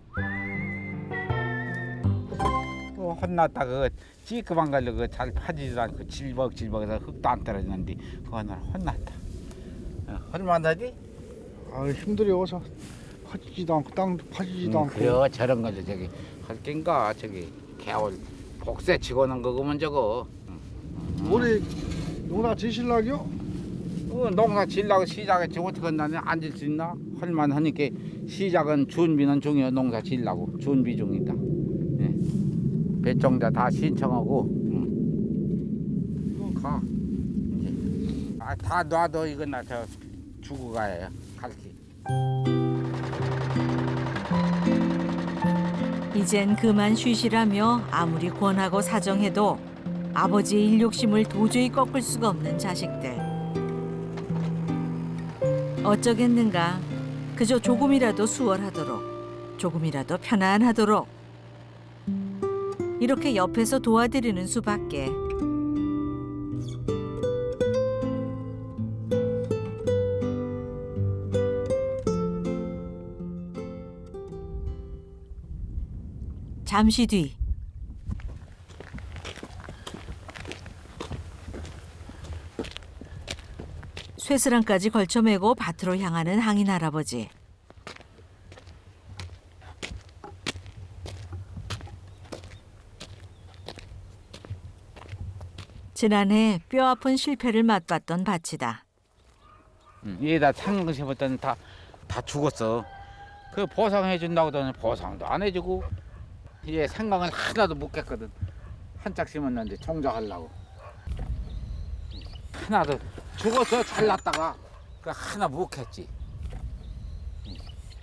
혼났다 그 찌끄만 걸로 그 잘 파지지도 않고 질벅질벅해서 흙도 안 떨어지는데 그거는 혼났다. 할만하지? 아 힘들어. 파지지도 않고 땅도 파지지도 않고. 그래 저런 거죠 저기 할 겐가 저기 개월 복세 치고는 거구먼 저거. 올해 농사 지실락이요? 농사 질라고 시작했지 어떻게 한다냐 앉을 수 있나? 할만하니까 시작은 준비는 중이야. 농사 질라고 준비 중이다. 예. 배종자 다 신청하고 가 이제 다 놔둬. 이건 나 저 주고 가야 갈게. 이젠 그만 쉬시라며 아무리 권하고 사정해도 아버지의 일욕심을 도저히 꺾을 수가 없는 자식들. 어쩌겠는가. 그저 조금이라도 수월하도록, 조금이라도 편안하도록 이렇게 옆에서 도와드리는 수밖에. 잠시 뒤 쇠스랑까지 걸쳐매고 밭으로 향하는 항인 할아버지. 지난해 뼈아픈 실패를 맛봤던 밭이다. 얘다 상승해봤더니 다 죽었어. 그 보상해 준다고 하더니 보상도 안 해주고 얘 생강을 하나도 못 깼거든. 한 짝 심었는데 종자하려고 하나도 죽었어. 잘났다가 그 하나 못 깼지.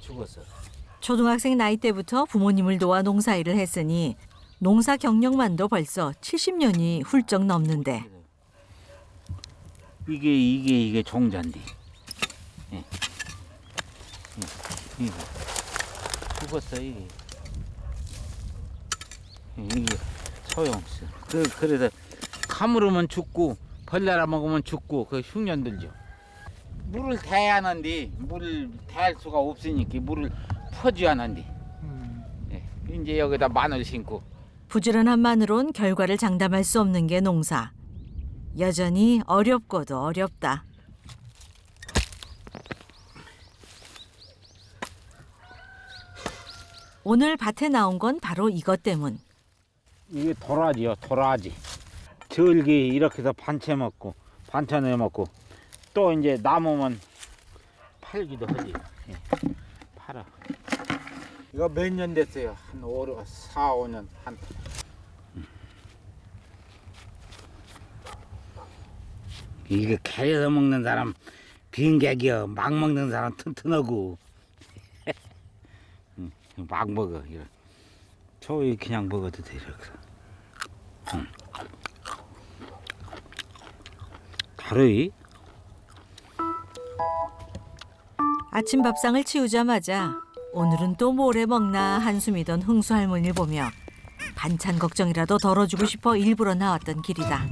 죽었어. 초등학생 나이 때부터 부모님을 도와 농사일을 했으니 농사 경력만도 벌써 70년이 훌쩍 넘는데 이게 종자인데. 예. 이게 죽었어 이게. 이게 소용없어. 그래서 가물으면 죽고 벌레라 먹으면 죽고 그 흉년 들죠. 물을 대야 하는데 물을 대할 수가 없으니까 물을 퍼줘야 하는데. 예. 이제 여기다 마늘 심고. 부지런한 만으론 결과를 장담할 수 없는 게 농사. 여전히 어렵고도 어렵다. 오늘 밭에 나온 건 바로 이것 때문. 이게 도라지요, 도라지. 절기 이렇게 해서 반채 먹고, 반찬 해 먹고, 또 이제 남으면 팔기도 하지. 예. 팔아. 이거 몇 년 됐어요? 한 4, 5년. 이거 캐서 먹는 사람 빈객이요. 막 먹는 사람 튼튼하고. 막 먹어. 이거. 저희 그냥 먹어도 돼. 이렇게. 다르이? 아침 밥상을 치우자마자 오늘은 또 뭘 해 먹나 한숨이던 흥수 할머니를 보며 반찬 걱정이라도 덜어주고 싶어 일부러 나왔던 길이다.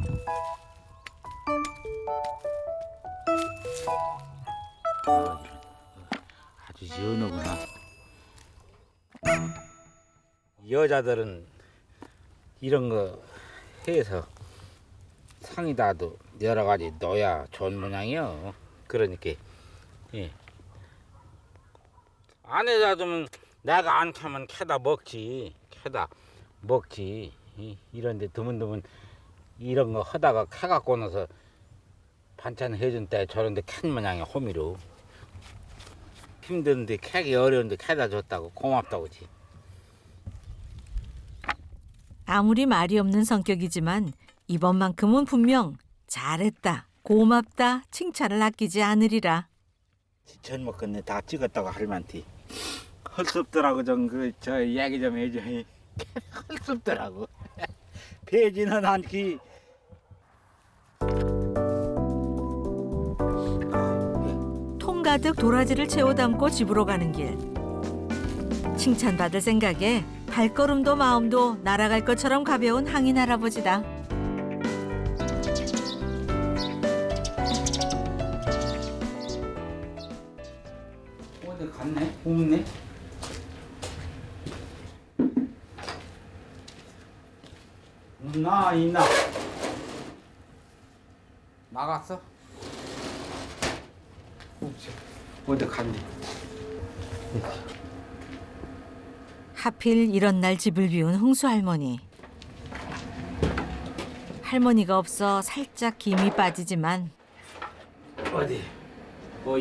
아주 시원하구나. 여자들은 이런 거 해서 상이다도 여러 가지 넣어야 좋은 모양이요. 그러니까 예. 안에 놔두면 내가 안 캐면 캐다 먹지. 이런데 드문드문 이런 거 하다가 캐갖고 나서 반찬 해준 때 저런데 캔 모양이야. 호미로 힘든데 캐기 어려운데 캐다 줬다고 고맙다고 지. 아무리 말이 없는 성격이지만 이번만큼은 분명 잘했다, 고맙다 칭찬을 아끼지 않으리라. 지천 먹겠네. 다 찍었다고 할만티. 헐섭더라고. 저 이야기 좀 해줘. 헐섭더라고. 배지는 않기. 통 가득 도라지를 채워 담고 집으로 가는 길. 칭찬받을 생각에 발걸음도 마음도 날아갈 것처럼 가벼운 항인 할아버지다. 어디 갔네? 없네? 있나? 나갔어? 없지. 어디 갔네? 하필 이런 날 집을 비운 흥수 할머니. 할머니가 없어 살짝 김이 빠지지만 어디?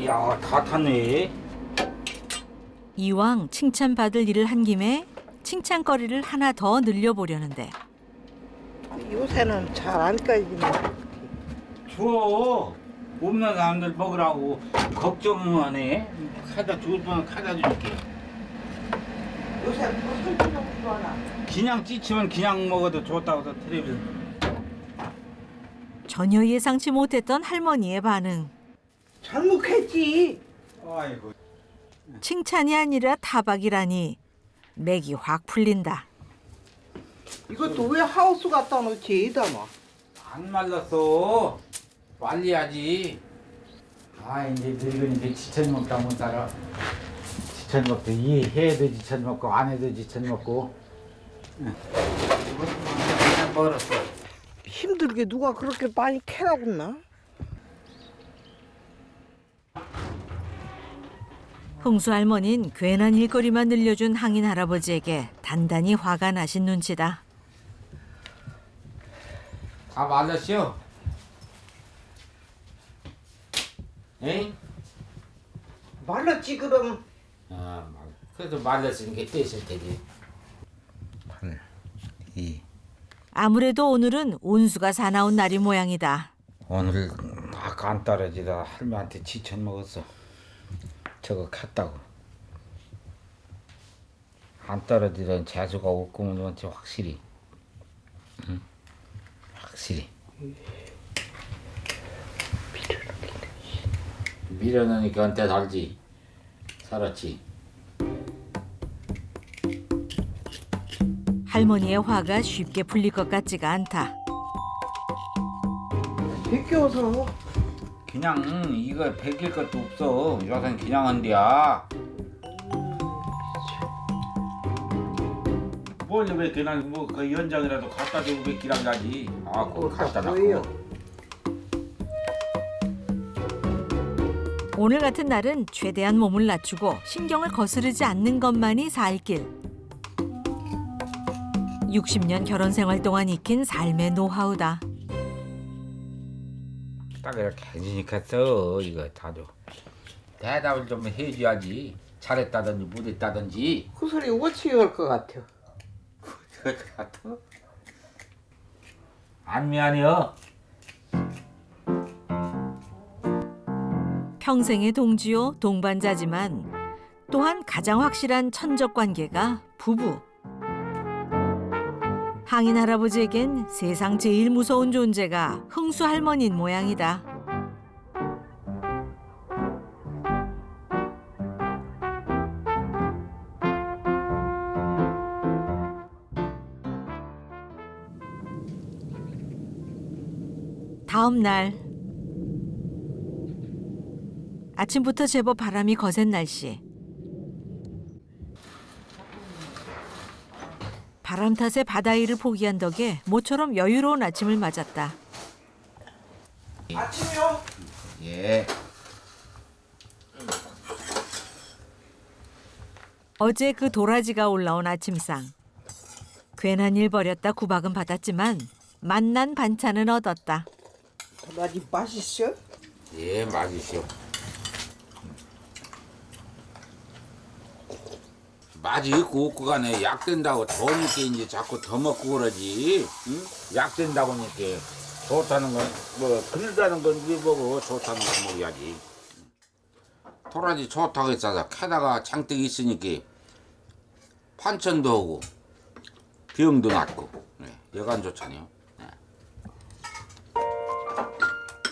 야, 다 탔네. 이왕 칭찬받을 일을 한 김에 칭찬거리를 하나 더 늘려보려는데 요새는 잘 안 까지네. 줘. 없는 사람들 먹으라고 걱정은 해. 갖다 줄 뻔 갖다 줄게. 요새 무슨 좀 좋아나. 그냥 찌치면 그냥 먹어도 좋다고 해서 텔레비전. 전혀 예상치 못했던 할머니의 반응. 잘못했지. 아이고. 칭찬이 아니라 타박이라니 맥이 확 풀린다. 이것도 왜 하우스 갖다 놓지? 이다 뭐. 안 말랐어. 빨리 하지. 아, 이제 늙으니까 지천 먹다 못 살아. 지천 먹도 이해도 지천 먹고 안 해도 지천 먹고. 그냥 멀었어. 힘들게 누가 그렇게 많이 캐라구나. 흥수 할머니는 괜한 일거리만 늘려준 항인 할아버지에게 단단히 화가 나신 눈치다. 다 말랐어. 에이? 말랐지 그럼. 아, 그래도 말랐으니까 떼실 테지. 아무래도 오늘은 온수가 사나운 날이 모양이다. 오늘 아까 안 떨어지다 할머니한테 지천 먹었어. 저거 갔다고. 안 떨어지던 재수가 없고 너한테 확실히. 응? 확실히. 밀어넣으니까 언제 살지. 살았지. 할머니의 화가 쉽게 풀릴 것 같지가 않다. 비껴서. 그냥 이거 베낄 것도 없어. 요새는 그냥 한대야. 뭘 왜 그냥 뭐그 연장이라도 갖다 주고 베끼란 가지. 아, 그거 갖다 뭐예요? 놔. 오늘 같은 날은 최대한 몸을 낮추고 신경을 거스르지 않는 것만이 살 길. 60년 결혼 생활 동안 익힌 삶의 노하우다. 딱 이렇게 해주니까 써. 이거 다줘. 대답을 좀 해줘야지. 잘했다든지 못했다든지. 그 소리 어찌 할것 같아. 그거 같아? 안 미안해요. 평생의 동지요 동반자지만 또한 가장 확실한 천적 관계가 부부. 항인 할아버지에겐 세상 제일 무서운 존재가 흥수 할머니인 모양이다. 다음 날 아침부터 제법 바람이 거센 날씨. 바람 탓에 바다 일을 포기한 덕에 모처럼 여유로운 아침을 맞았다. 아침이요? 예. 어제 그 도라지가 올라온 아침상. 괜한 일 벌였다 구박은 받았지만 맛난 반찬은 얻었다. 도라지 맛있어? 예, 맛있어. 맛이 있고 없고 간에 약 된다고 더니까 이제 자꾸 더 먹고 그러지. 응? 약 된다고 하니까 좋다는 건 뭐 그러다는 건 이게 뭐고 좋다는 건 먹어야지. 도라지 좋다고 했어서 캐다가 장떡이 있으니까 판천도 하고 병도 낫고 여간 좋잖아요.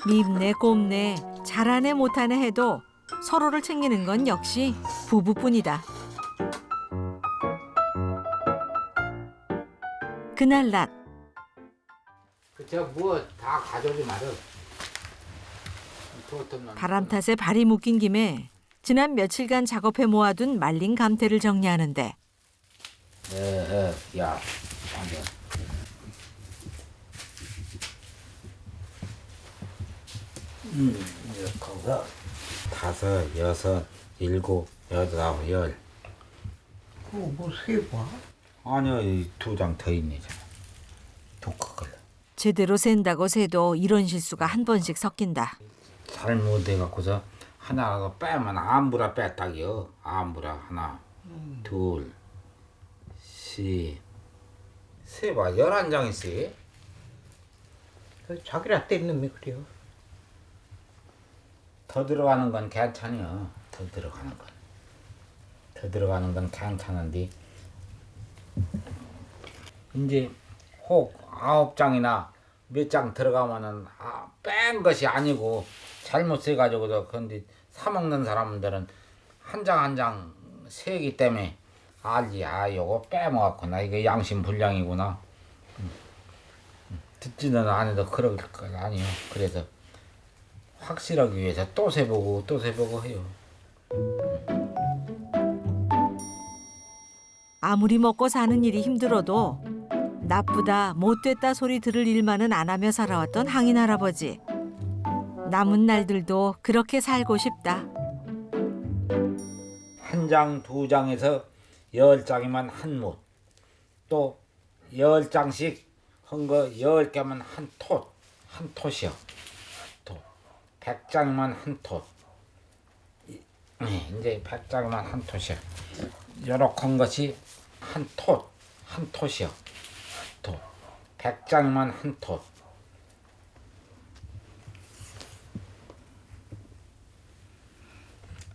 밉네 곱네 잘하네 못하네 해도 서로를 챙기는 건 역시 부부뿐이다. 그날 낮 그저 뭐 다 가져오지 말어. 바람 탓에 발이 묶인 김에 지난 며칠간 작업해 모아둔 말린 감태를 정리하는데 야, 앉아. 감사. 5, 6, 7, 8, 9, 10. 뭐 세봐? 아니요, 2장 더 있네. 독학을. 제대로 센다고 세도 이런 실수가 한 번씩 섞인다. 잘못해갖고서 하나 빼면 암부라 뺐다기요. 암부라 하나, 둘, 셋, 11장 있어요. 자기라 떼는 놈이 그래요. 더 들어가는 건 괜찮아요. 더 들어가는 건 괜찮은데 이제 혹 9장이나 몇 장 들어가면은 뺀 것이 아니고 잘못 써가지고도 근데 사 먹는 사람들은 한 장 한 장 세기 때문에 알지. 요거 빼먹었구나. 이거 양심 불량이구나. 듣지는 않아도 그럴 거 아니에요. 그래서 확실하기 위해서 또 세보고 해요. 아무리 먹고 사는 일이 힘들어도 나쁘다 못됐다 소리 들을 일만은 안 하며 살아왔던 항인 할아버지. 남은 날들도 그렇게 살고 싶다. 1장, 2장에서 10장이면 한 못. 또 10장씩 한 거 10개면 한 톳이요. 100장이면 한 톳. 이제 100장이면 한 톳이요. 요렇게 한 것이 한 톳이요. 100장이면 한 톳.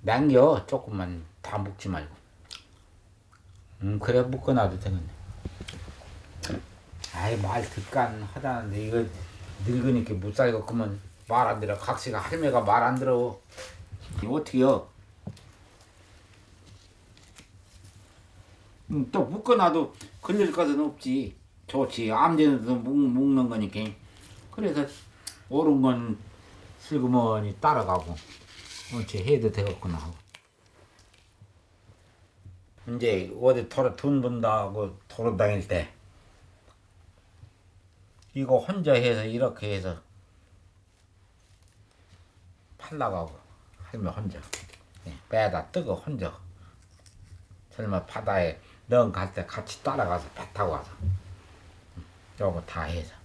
남겨 조금만 다 묶지 말고. 그래 묶어놔도 되겠네. 아이 말 듣간 하다는데 이거 늙으니까 못 살고 그러면 말 안 들어. 각시가 할매가 말 안 들어. 이거 어떻게요? 또 묶어놔도 걸릴 것은 없지. 좋지. 암전에도 묶는 거니까. 그래서 옳은 건 슬그머니 따라가고 어찌 해도 되겠구나 하고. 이제 어디 돈 번다고 돌아다닐 때 이거 혼자 해서 이렇게 해서 팔라가고 할매 혼자 빼다 뜨고 혼자 젊어 바다에 넌 갈 때 같이 따라가서 배 타고 가서 요거 다 해서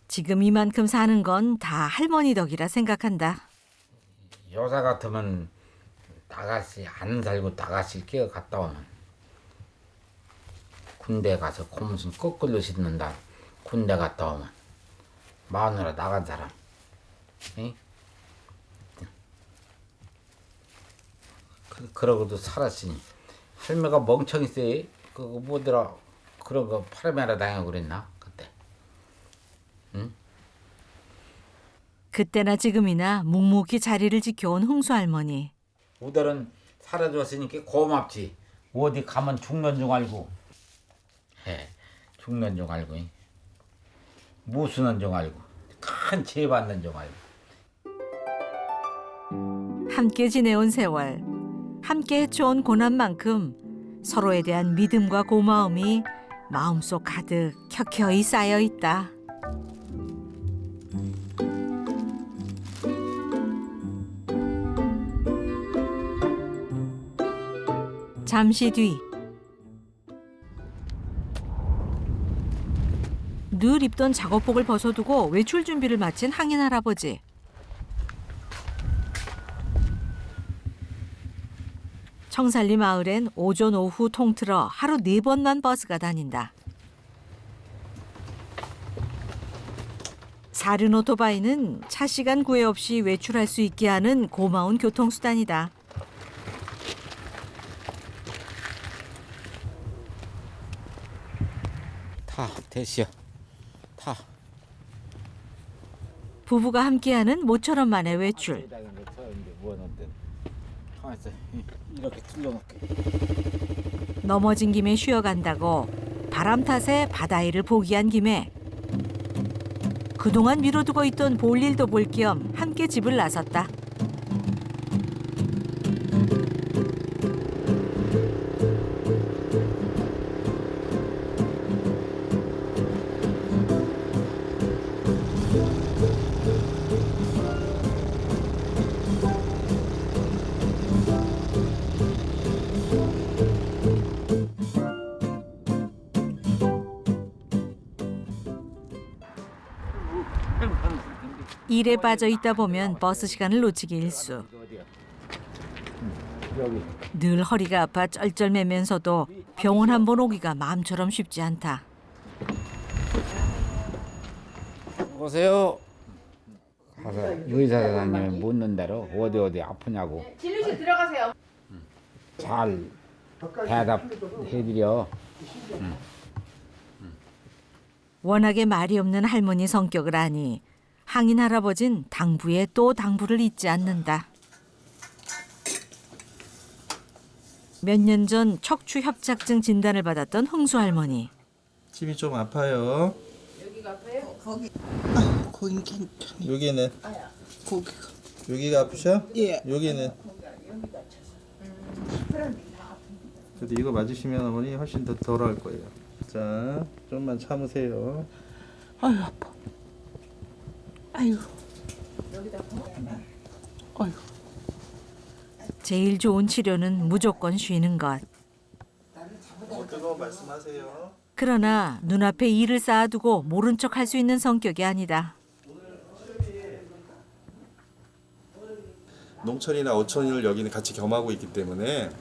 지금 이만큼 사는 건 다 할머니 덕이라 생각한다. 요새 같으면 나가시 안 살고 나가시 끼어 갔다 오면 군대 가서 고무신 거꾸로 신는다. 군대 갔다 오면 마누라 나간 사람 응? 그러고도 살았으니 할매가 멍청했어요. 그거 뭐더라 그런 거 파르메라 당하고 그랬나 그때. 응? 그때나 지금이나 묵묵히 자리를 지켜온 흥수 할머니. 우들은 살아줬으니까 고맙지. 어디 가면 죽는 줄 알고. 죽는 줄 알고. 무수는 줄 알고. 큰 죄 받는 줄 알고. 함께 지내온 세월, 함께 헤쳐온 고난만큼 서로에 대한 믿음과 고마움이 마음속 가득 켜켜이 쌓여 있다. 잠시 뒤 늘 입던 작업복을 벗어두고 외출 준비를 마친 항인 할아버지. 청살리 마을엔 오전 오후 통틀어 하루 4번만 버스가 다닌다. 사륜 오토바이는 차 시간 구애 없이 외출할 수 있게 하는 고마운 교통수단이다. 타 됐어. 타. 부부가 함께하는 모처럼 만의 외출. 이렇게 틀려놓게. 넘어진 김에 쉬어간다고 바람 탓에 바다 일을 포기한 김에 그동안 미뤄두고 있던 볼일도 볼 겸 함께 집을 나섰다. 일에 빠져 있다 보면 버스 시간을 놓치기 일쑤. 늘 허리가 아파 쩔쩔매면서도 병원 한 번 오기가 마음처럼 쉽지 않다. 오세요. 가서 의사사님 묻는 대로 어디 아프냐고 진료실 들어가세요. 잘 대답해드려. 워낙에 말이 없는 할머니 성격을 아니 항인 할아버진 당부에 또 당부를 잊지 않는다. 몇 년 전 척추 협착증 진단을 받았던 흥수 할머니. 집이 좀 아파요. 여기가 아파요? 거긴 괜찮아. 여기는 거기가. 여기가 아프셔? 예. 여기는. 그래도 이거 맞으시면 어머니 훨씬 더 덜할 거예요. 자, 좀만 참으세요. 아유 아파. 아유. 아유. 제일 좋은 치료는 무조건 쉬는 것. 어떤 거 말씀하세요? 그러나 눈앞에 일을 쌓아두고 모른 척 할 수 있는 성격이 아니다. 농촌이나 어촌을 여기는 같이 겸하고 있기 때문에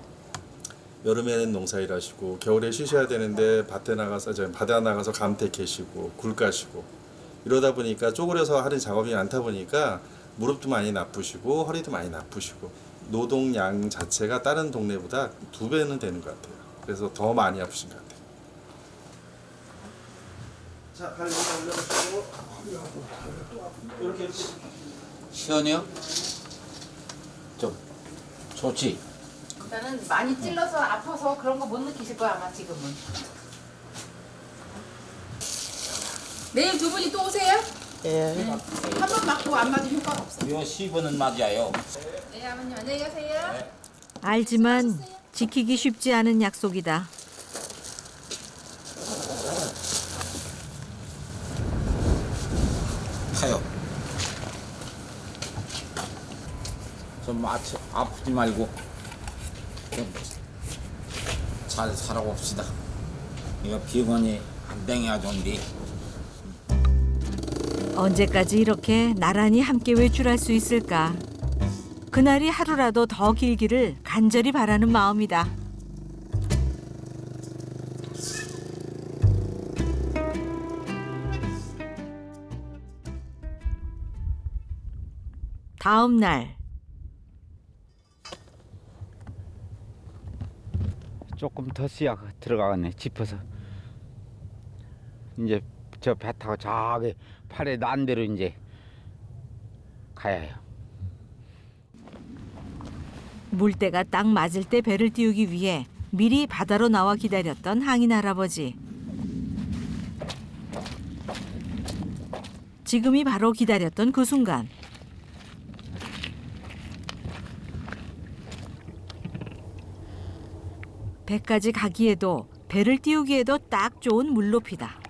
여름에는 농사일 하시고 겨울에 쉬셔야 되는데 밭에 나가서 바다 나가서 감태 캐시고 굴 까시고 이러다 보니까 쪼그려서 하는 작업이 많다 보니까 무릎도 많이 나쁘시고 허리도 많이 나쁘시고 노동량 자체가 다른 동네보다 2배는 되는 것 같아요. 그래서 더 많이 아프신 것 같아요. 자, 발 올려주시고 이렇게 시원해요? 좀 좋지. 일단은 많이 찔러서 아파서 그런 거 못 느끼실 거야 아마 지금은. 내일 두 분이 또 오세요? 예. 한 번 맞고 안 맞으면 효과가 없어요. 요 10원은 맞아요. 네 아버님 안녕히 가세요. 알지만 지키기 쉽지 않은 약속이다. 타요. 좀 아프지 말고 좀 잘 살아봅시다. 이거 병원이 안 댕겨야 좋은데. 언제까지 이렇게 나란히 함께 외출할 수 있을까? 그날이 하루라도 더 길기를 간절히 바라는 마음이다. 다음 날 조금 더 씨앗 들어가겠네. 짚어서 이제 저 배 타고 저기 팔에 난 대로 이제 가야 해요. 물때가 딱 맞을 때 배를 띄우기 위해 미리 바다로 나와 기다렸던 항인 할아버지. 지금이 바로 기다렸던 그 순간. 배까지 가기에도 배를 띄우기에도 딱 좋은 물높이다.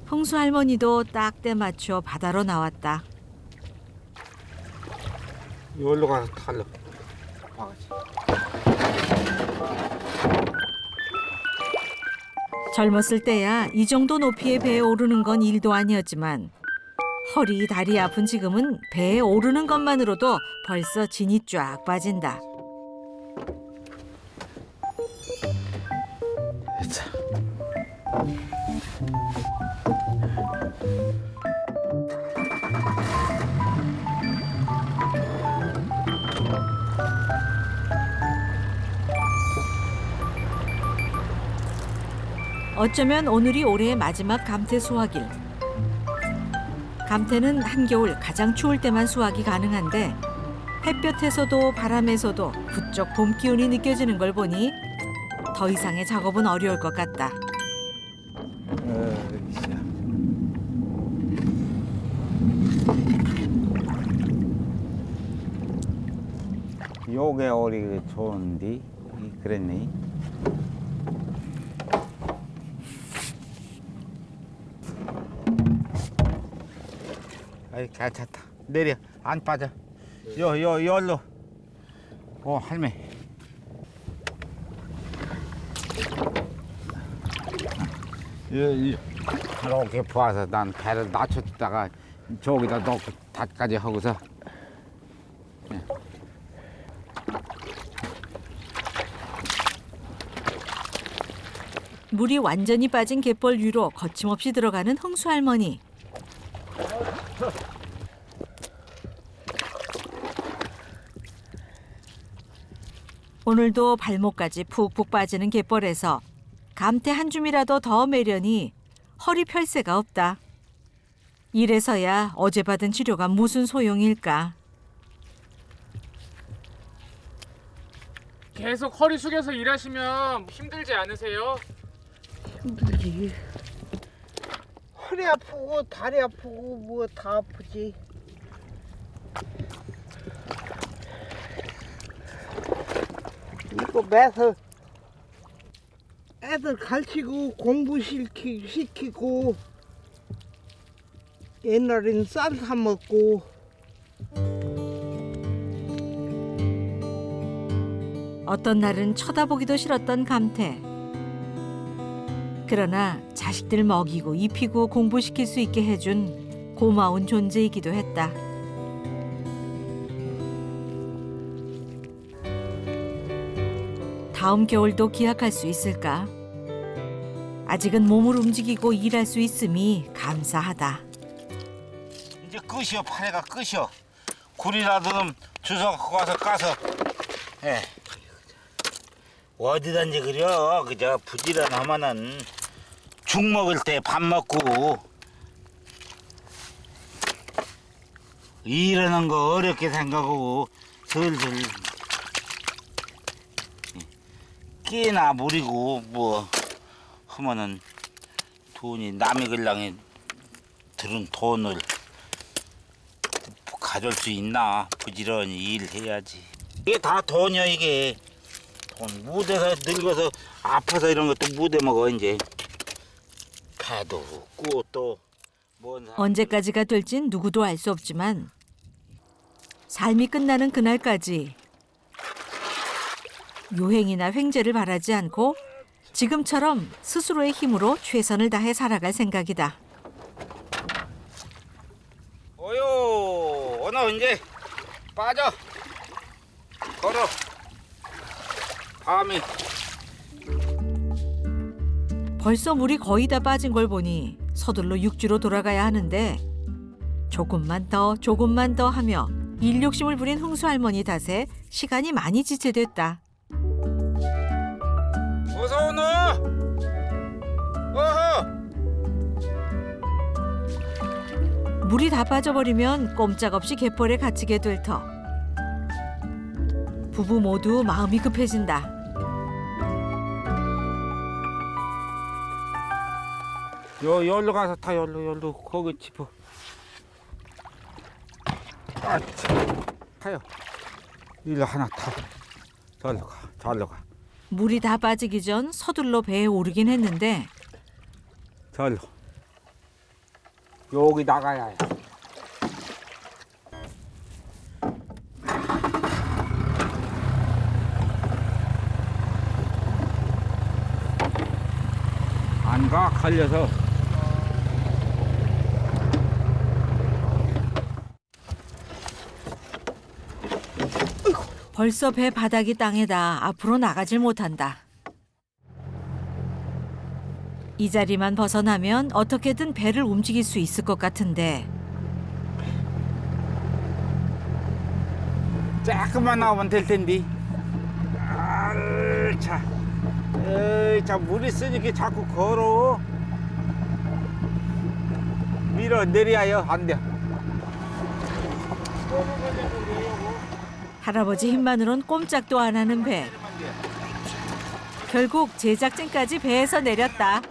흥수 할머니도 딱 때 맞춰 바다로 나왔다. 여기로 가서 탈러. 젊었을 때야 이 정도 높이의 배에 오르는 건 일도 아니었지만 허리, 다리 아픈 지금은 배에 오르는 것만으로도 벌써 진이 쫙 빠진다. 어쩌면 오늘이 올해의 마지막 감태 수확일. 감태는 한겨울 가장 추울 때만 수확이 가능한데 햇볕에서도 바람에서도 부쩍 봄 기운이 느껴지는 걸 보니 더 이상의 작업은 어려울 것 같다. 요게 오리 좋은데 그랬네. 아이 괜찮다. 내려 안 빠져. 열로. 할매. 이렇게 부어서 난 배를 낮췄다가 저기다 넣고 닷까지 하고서. 물이 완전히 빠진 갯벌 위로 거침없이 들어가는 흥수 할머니. 오늘도 발목까지 푹푹 빠지는 갯벌에서 감태 한 줌이라도 더 매려니 허리 펼 새가 없다. 이래서야 어제 받은 치료가 무슨 소용일까. 계속 허리 숙여서 일하시면 힘들지 않으세요? 힘들지. 허리 아프고 다리 아프고 뭐 다 아프지. 이거 매서 애들 가르치고 공부시키고 옛날엔 쌀 사 먹고. 어떤 날은 쳐다보기도 싫었던 감태. 그러나 자식들 먹이고 입히고 공부시킬 수 있게 해준 고마운 존재이기도 했다. 다음 겨울도 기약할 수 있을까? 아직은 몸을 움직이고 일할 수 있음이 감사하다. 이제 끝이요. 파래가 끝이요. 굴이라도 좀 주워 가서 까서. 예. 어디든지 그려. 그저 부지런하면은 죽 먹을 때 밥 먹고 일하는 거 어렵게 생각하고 슬슬 끼나 무리고 뭐 하면은 돈이 남의 걸랑에 들은 돈을 가져올 수 있나. 부지런히 일해야지. 이게 다 돈이야 이게. 돈 무대서 늙어서 아파서 이런 것도 무대 먹어 이제. 배도 꽃도 뭔 언제까지가 될진 누구도 알 수 없지만 삶이 끝나는 그날까지 요행이나 횡재를 바라지 않고 지금처럼 스스로의 힘으로 최선을 다해 살아갈 생각이다. 어요 오늘 이제 빠져 걸어 밤이. 벌써 물이 거의 다 빠진 걸 보니 서둘러 육지로 돌아가야 하는데 조금만 더 하며 일 욕심을 부린 흥수 할머니 탓에 시간이 많이 지체됐다. 어서 오너. 어허. 물이 다 빠져버리면 꼼짝없이 갯벌에 갇히게 될 터. 부부 모두 마음이 급해진다. 열로 가서 타. 열로 거기 짚어. 타요. 일로 하나 타. 절로 가. 물이 다 빠지기 전 서둘러 배에 오르긴 했는데 절로. 여기 나가야 해. 안 가, 갈려서. 벌써 배 바닥이 땅에다 앞으로 나가질 못한다. 이 자리만 벗어나면 어떻게든 배를 움직일 수 있을 것 같은데 조금만 나오면 될 텐데. 자, 자 물이 쓰니까 자꾸 걸어. 밀어 내려요. 안 돼. 할아버지 힘만으론 꼼짝도 안 하는 배. 결국 제작진까지 배에서 내렸다.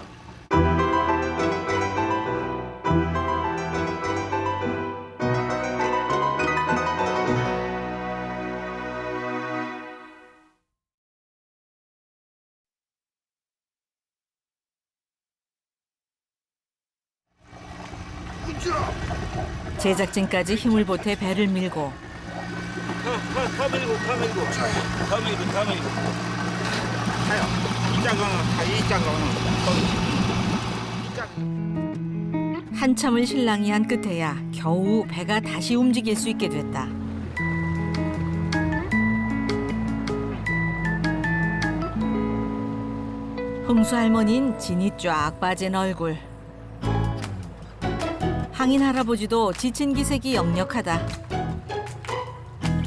제작진까지 힘을 보태 배를 밀고 더 밀고. 가요. 이장가는 한참을 실랑이 한 끝에야 겨우 배가 다시 움직일 수 있게 됐다. 흥수 할머니는 진이 쫙 빠진 얼굴. 항인 할아버지도 지친 기색이 역력하다.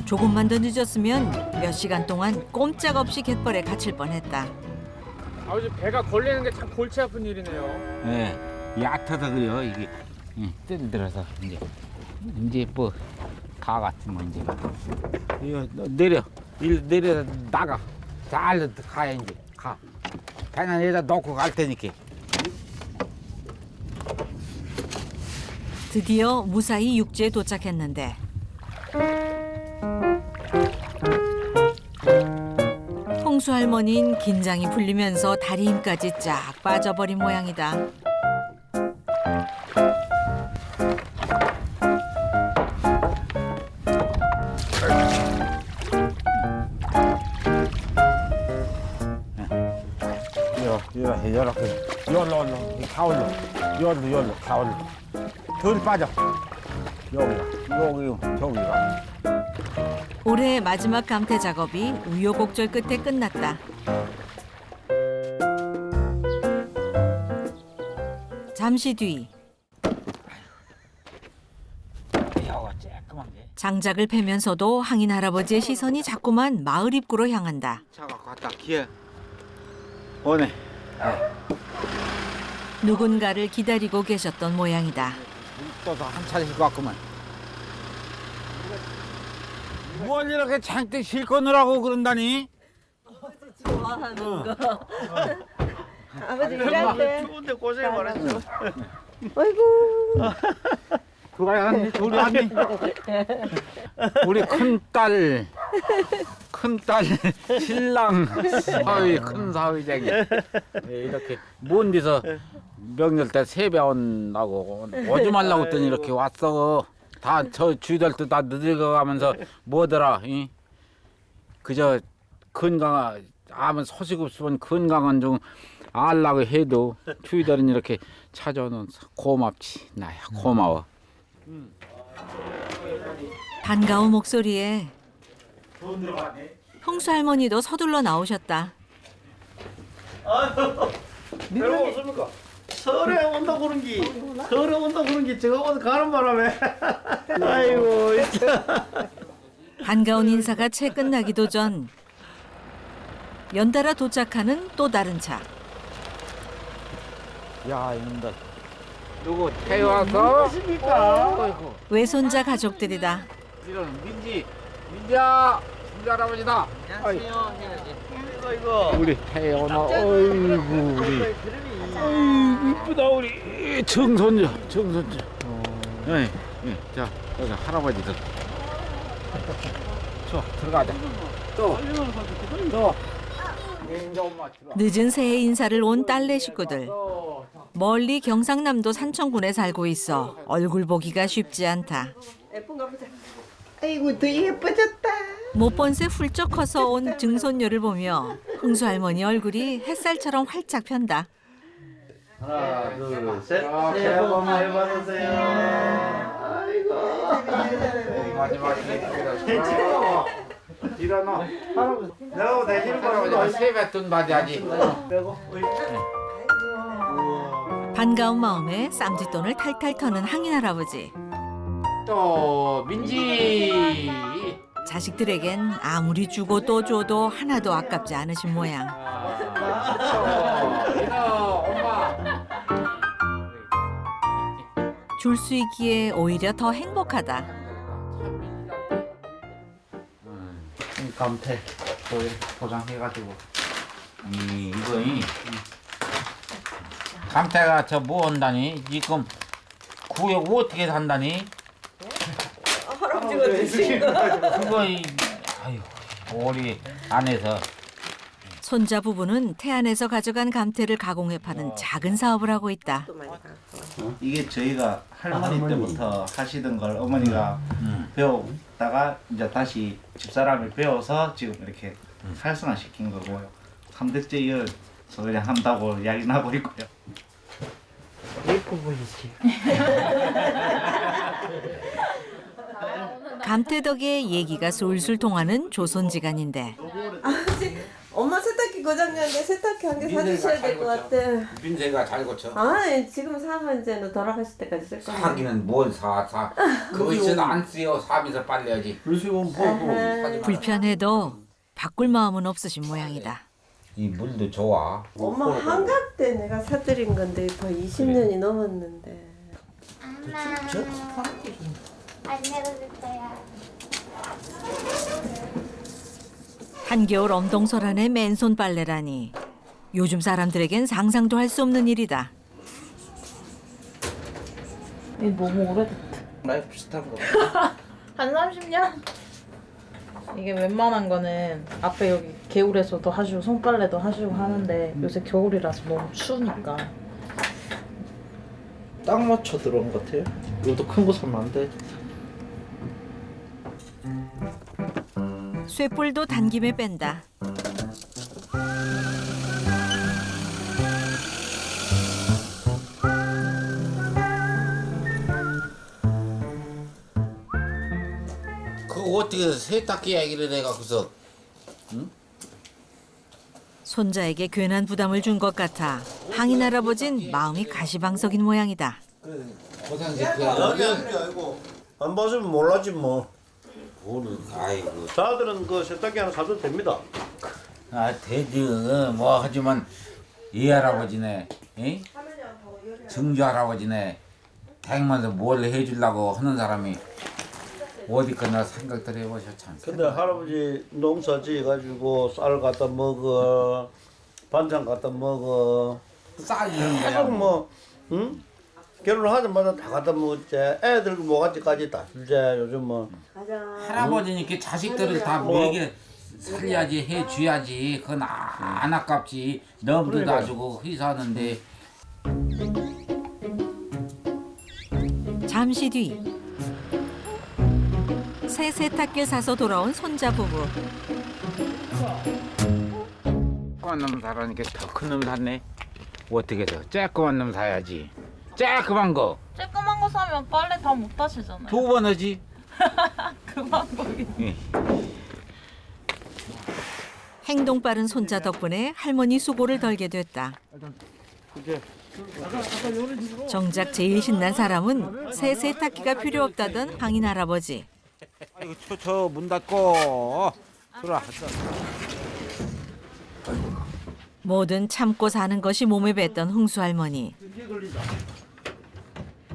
조금만 더 늦었으면 몇 시간 동안 꼼짝없이 갯벌에 갇힐 뻔했다. 아버지 배가 걸리는 게 참 골치 아픈 일이네요. 예, 얕아서 그래요. 이게 뜰들어서 이제 뭐 가 같으면 이제 이거 내려 나가. 잘 가야 이제 가. 배는 여기다 놓고 갈 테니까. 드디어 무사히 육지에 도착했는데 홍수 할머니는 긴장이 풀리면서 다리 힘까지 쫙 빠져버린 모양이다. 이렇게 열로 가올로 열로 가올로 덜 빠져. 여기 저기가. 올해 마지막 감태 작업이 우여곡절 끝에 끝났다. 잠시 뒤 장작을 패면서도 항인 할아버지의 시선이 자꾸만 마을 입구로 향한다. 차가 갔다 기어 오네. 누군가를 기다리고 계셨던 모양이다. 또도 한 차례 것 같구만. 뭘 이렇게 잔뜩 실고 넣으라고 그런다니? 좋아하는 거. 아버지 일할 때. 추운데 고생 많았어. 아이고. 둘이 왔니? 우리 큰딸 신랑 사위 큰 사위쟁이 이렇게 먼 데서 명절 때 세배 온다고 오지 말라고 했더니 이렇게 왔어. 다 저 주위들도 다 늦어가면서 뭐더라. 이? 그저 건강 아무 소식 없으면 건강한 좀 알라고 해도 주위들은 이렇게 찾아오는 고맙지. 나야 고마워. 반가운 목소리에 홍수 할머니도 서둘러 나오셨다. 별거 없습니까? 서울에 온다 그런 게 저거 오늘 가는 바람에 아이고 반가운 인사가 채 끝나기도 전 연달아 도착하는 또 다른 차. 야 이놈들 누구 태워서? 무엇입니까? 외손자 가족들이다. 이런 민지야 할아버지다. 안녕하세요. 이거 우리 태연아, 어이구 우리, 어이구 이쁘다 우리 정손자. 예, 자 여기 할아버지들. 좋아 들어가자. 또. 늦은 새해 인사를 온 딸네 식구들. 멀리 경상남도 산청군에 살고 있어 얼굴 보기가 쉽지 않다. 예쁜가 보자. 아이고 더 예뻐졌다. 못 본 새 훌쩍 커서 온 증손녀를 보며 흥수 할머니 얼굴이 햇살처럼 활짝 편다. 하나 둘셋 새해 복 많이 받으세요. 아이고 마지막에 일어나. 내가 내실 거라고. 세뱃돈 받아야지. 빼고. 반가운 마음에 쌈짓돈을 탈탈 터는 항인 할아버지. 또 민지. 자식들에겐 아무리 주고 또 줘도 하나도 아깝지 않으신 모양. 엄마. 줄 수 있기에 오히려 더 행복하다. 감태 포장해가지고. 이거 감태가 저 뭐 한다니? 지금 구에 어떻게 산다니? 할아버지가 드신 거. 그거 아유 우리 안에서 손자 부부는 태안에서 가져간 감태를 가공해 파는 작은 사업을 하고 있다. 이게 저희가 할머니 때부터 하시던 걸 어머니가 배우다가 이제 다시 집사람이 배워서 지금 이렇게 활성화시킨 거고요. 3대째 이어서 그냥 한다고 이야기는 하고 있고요. 예뻐 보이지. 감태 덕에 얘기가 술술 통하는 조손지간인데 엄마 세탁기 고장났는데 세탁기 한 개 사주셔야 될 것 같아. 민세가 잘 고쳐. 아, 지금 사면 이제 너 돌아가실 때까지 쓸 거야. 사기는 뭘 사. 그거 있어도 안 쓰여. 사면서 빨래야지. 불편해도 바꿀 마음은 없으신 모양이다. 이 물도 좋아. 엄마 한갑 때 내가 사드린 건데 거의 20년이 넘었는데. 한겨울 엄동설 안의 맨손 빨래라니 요즘 사람들에겐 상상도 할 수 없는 일이다. 이 너무 오래됐다. 라이프 비슷한 거. 한 30년? 이게 웬만한 거는 앞에 여기 개울에서도 하시고 손빨래도 하시고 하는데 요새 겨울이라서 너무 추우니까. 딱 맞춰 들어온 것 같아요. 이것도 큰 거 사면 안 돼. 쇠뿔도 단김에 뺀다. 그거 어떻게 세탁기 얘기를 해갖고서 손자에게 괜한 부담을 준 것 같아 항인 할아버진 마음이 가시방석인 모양이다. 아이고 안 봐주면 몰라지 뭐. 뭘 아이고. 자들은 그 세탁기 하나 사도 됩니다. 되지. 뭐 하지만 이 할아버지네, 증조 할아버지네 댁만서 뭘 해주려고 하는 사람이 어디 거나 생각들 해보셔 참. 근데 할아버지 농사 지어가지고 쌀 갖다 먹어, 반찬 갖다 먹어. 쌀 이런 거야. 하고 뭐, 응? 결혼하자마자 다 갖다 먹었지. 애들 뭐가지까지 다 주지. 요즘 뭐. 할아버지니까 자식들을 다 먹여 살려야지 해줘야지. 그건 안 아깝지. 너무도 놔주고 희사하는데. 잠시 뒤 새 세탁기를 사서 돌아온 손자 부부. 조그만 놈 사라니까 더 큰 놈 샀네. 어떻게 해서 쬐끄만 놈 사야지. 쬐끄만 거. 쬐끄만 거 사면 빨래 다 못 하시잖아요. 2번 하지. 그 방법이. 행동 빠른 손자 덕분에 할머니 수고를 덜게 됐다. 정작 제일 신난 사람은 새 세탁기가 필요 없다던 항인 할아버지. 아이고 저 문 닫고 들어와. 뭐든 참고 사는 것이 몸에 뱄던 흥수 할머니.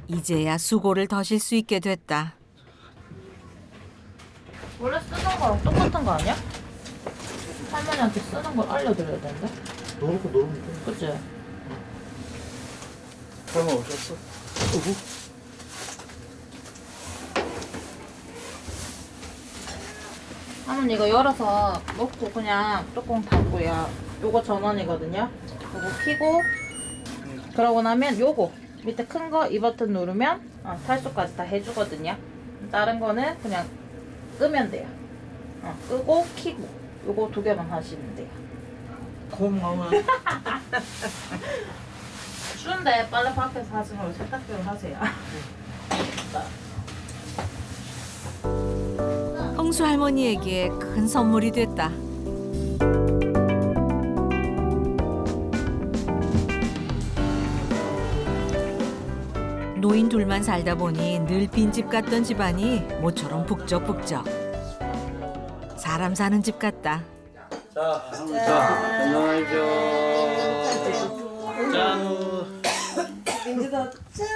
이제야 수고를 더실 수 있게 됐다. 원래 쓰던 거랑 똑같은 거 아니야? 할머니한테 쓰는 걸 알려드려야 되는데. 노르고. 그치? 설마 오셨어? 할머니 이거 열어서 넣고 그냥 뚜껑 닫고요. 요거 전원이거든요. 요거 켜고 그러고 나면 요거 밑에 큰 거 이 버튼 누르면 탈수까지 다 해주거든요. 다른 거는 그냥 끄면 돼요. 끄고 켜고 요거 2개만 하시면 돼요. 고마워. 추운데 빨래 밖에서 하지 말고 세탁기로 하세요. 흥수 할머니에게 큰 선물이 됐다. 노인 둘만 살다 보니 늘 빈집 같던 집안이 모처럼 북적북적. 사람 사는 집 같다. 민지도 짠.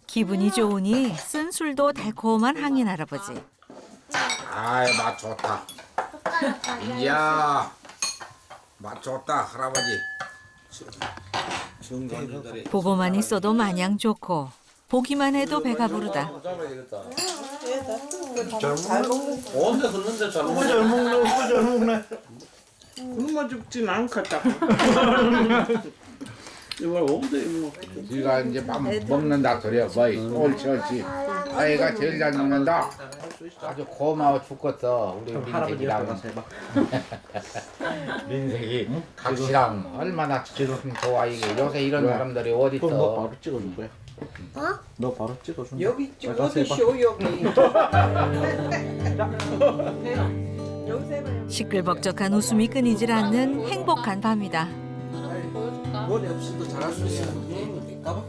기분이 좋으니 쓴 술도 달콤한 항인 할아버지. 아이 맛 좋다. 이야 맛 좋다 할아버지. 중간들이 보고만 있어도 마냥 좋고 보기만 해도 배가 부르다. 잘 먹는. 언제 걷는데 잘 먹네. 굶어 죽진 않겠다. 이걸 언제 뭐. 네가 이제 밥 먹는다 소리야. 뭐이 옳지 옳지. 아이가 제일 잘 먹는다. 아주 고마워 죽겠어 우리 민색이랑. 민색이 각시랑 얼마나 지금 좋아 이게. 요새 이런 사람들이 어디 있어. 너 바로 찍어준 거야? 어? 너 바로 찍어준 거야? 여기 찍어주시오 여기. 여기서 해봐요. 시끌벅적한 웃음이 끊이질 않는 행복한 밤이다. 머리 없이도 잘할 수 있어. 가봐.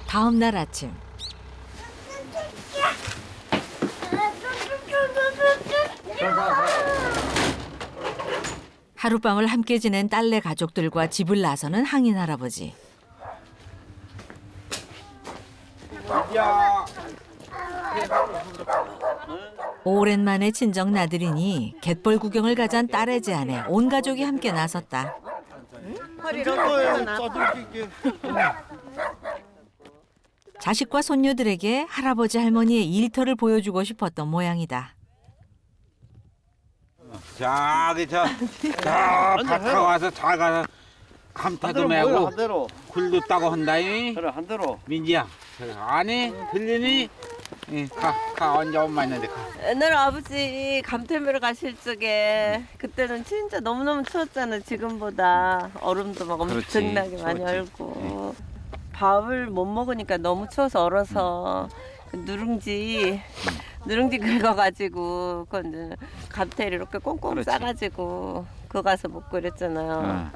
다음 날 아침. 하룻밤을 함께 지낸 딸내 가족들과 집을 나서는 항인 할아버지. 오랜만에 친정 나들이니 갯벌 구경을 가잔 딸의 제안에 온 가족이 함께 나섰다. 허리로 자식과 손녀들에게 할아버지 할머니의 일터를 보여주고 싶었던 모양이다. 저기 저 밭에 와서 잘 가서 감태도 메고 굴도 따고 한다잉. 그래 한 대로. 민지야 아니 들리니? 가 언제 엄마 있는데 가. 옛날 아버지 감태매러 가실 적에 그때는 진짜 너무너무 추웠잖아. 지금보다 얼음도 막 엄청나게 많이 얼고 밥을 못 먹으니까 너무 추워서 얼어서 그 누룽지 긁어가지고 그건 감태를 이렇게 꽁꽁 싸가지고 그거 가서 먹고 이랬잖아요.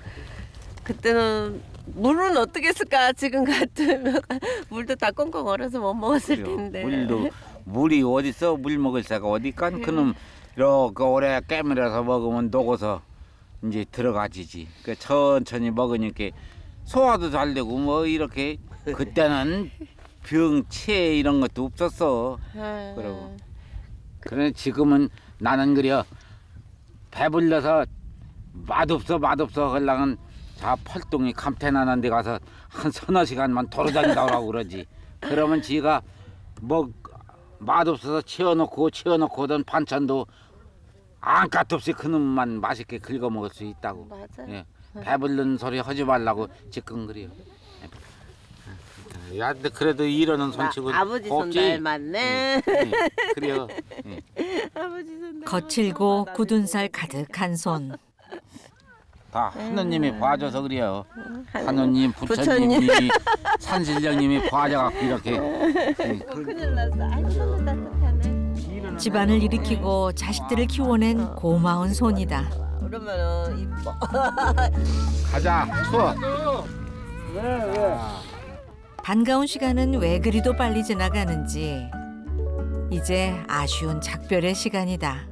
그때는 물은 어떻게 했을까? 지금 같으면 물도 다 꽁꽁 얼어서 못 먹었을 텐데. 물이 어딨어? 물 먹을 새가 어디간? 그놈 이렇게 오래 깨물어서 먹으면 녹아서 이제 들어가지지. 그 천천히 먹으니까 소화도 잘 되고 뭐 이렇게 그때는 병체 이런 것도 없었어. 그러고 그래 지금은 나는 그려 배불러서 맛없어 하려면 자 팔동이 감태나는 데 가서 한 서너 시간만 돌아다닌다고 그러지. 그러면 지가 뭐 맛없어서 치워놓고든 반찬도 안값 없이 그놈만 맛있게 긁어 먹을 수 있다고. 맞아. 예. 배불른 소리 하지 말라고 지금 그래요. 야, 근데 그래도 이러는 손치고 아버지 손 닮았네. 그래요. 아버지 손 거칠고 굳은 살 가득한 손. 다 하느님이 봐줘서 그래요. 하느님, 부처님이 산신령님이 봐줘갖고 이렇게. 큰일 났어. 아이고 손 따뜻하네. 집안을 일으키고 자식들을 키워낸 고마운 손이다. 그러면은 이뻐. 가자, 추워. 반가운 시간은 왜 그리도 빨리 지나가는지 이제 아쉬운 작별의 시간이다.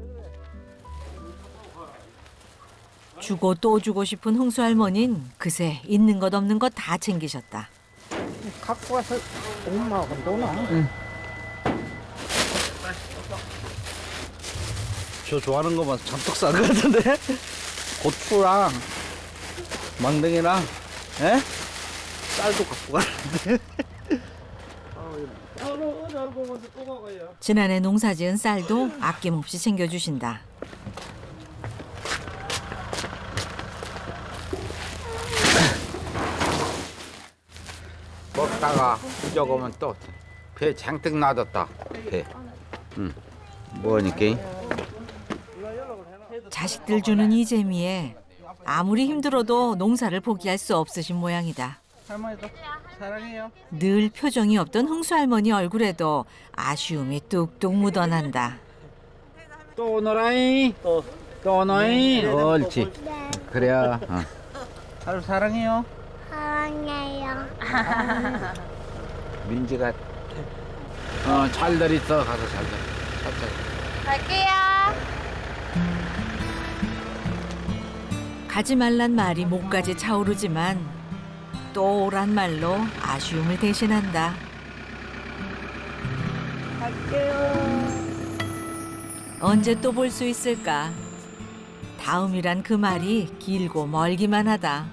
주고 또 주고 싶은 흥수 할머니는 그새 있는 것 없는 것 다 챙기셨다. 갖고 와서 엄마하고 노나. 저 좋아하는 거만 잔뜩 싼 거 같은데? 고추랑 망둥이랑 쌀도 갖고 가는데. 지난해 농사지은 쌀도 아낌없이 챙겨주신다. 먹다가 부쩍오면 또 배 장뜩 놔뒀다. 배. 뭐니까? 자식들 주는 이 재미에 아무리 힘들어도 농사를 포기할 수 없으신 모양이다. 할머니도 사랑해요. 늘 표정이 없던 흥수 할머니 얼굴에도 아쉬움이 뚝뚝 묻어난다. 또 오너라이. 또 오너이. 옳지. 그래요. 하루 사랑해요. 사랑해요. 민지가 잘들 있어. 가서 잘들. 갈게요. 가지 말란 말이 목까지 차오르지만 또 오란 말로 아쉬움을 대신한다. 언제 또 볼 수 있을까? 다음이란 그 말이 길고 멀기만 하다.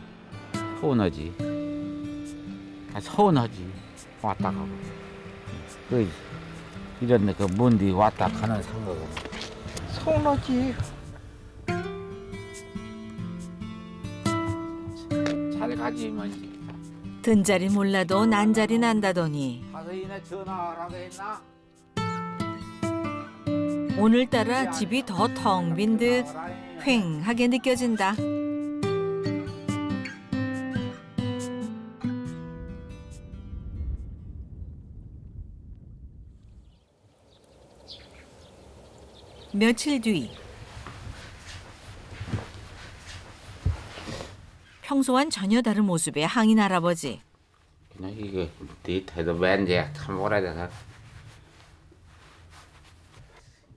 서운하지. 서운하지. 왔다 가고. 이런 그 먼데 왔다 가는 생각은. 서운하지. 잘 가지만. 든 자리 몰라도 난 자리 난다더니 가서 이내 전화하라고 했나? 오늘따라 집이 더 텅 빈 듯 휑하게 느껴진다. 며칠 뒤 평소와는 전혀 다른 모습의 항인 할아버지. 그냥 이게 네 태도 왠지 참 오래돼서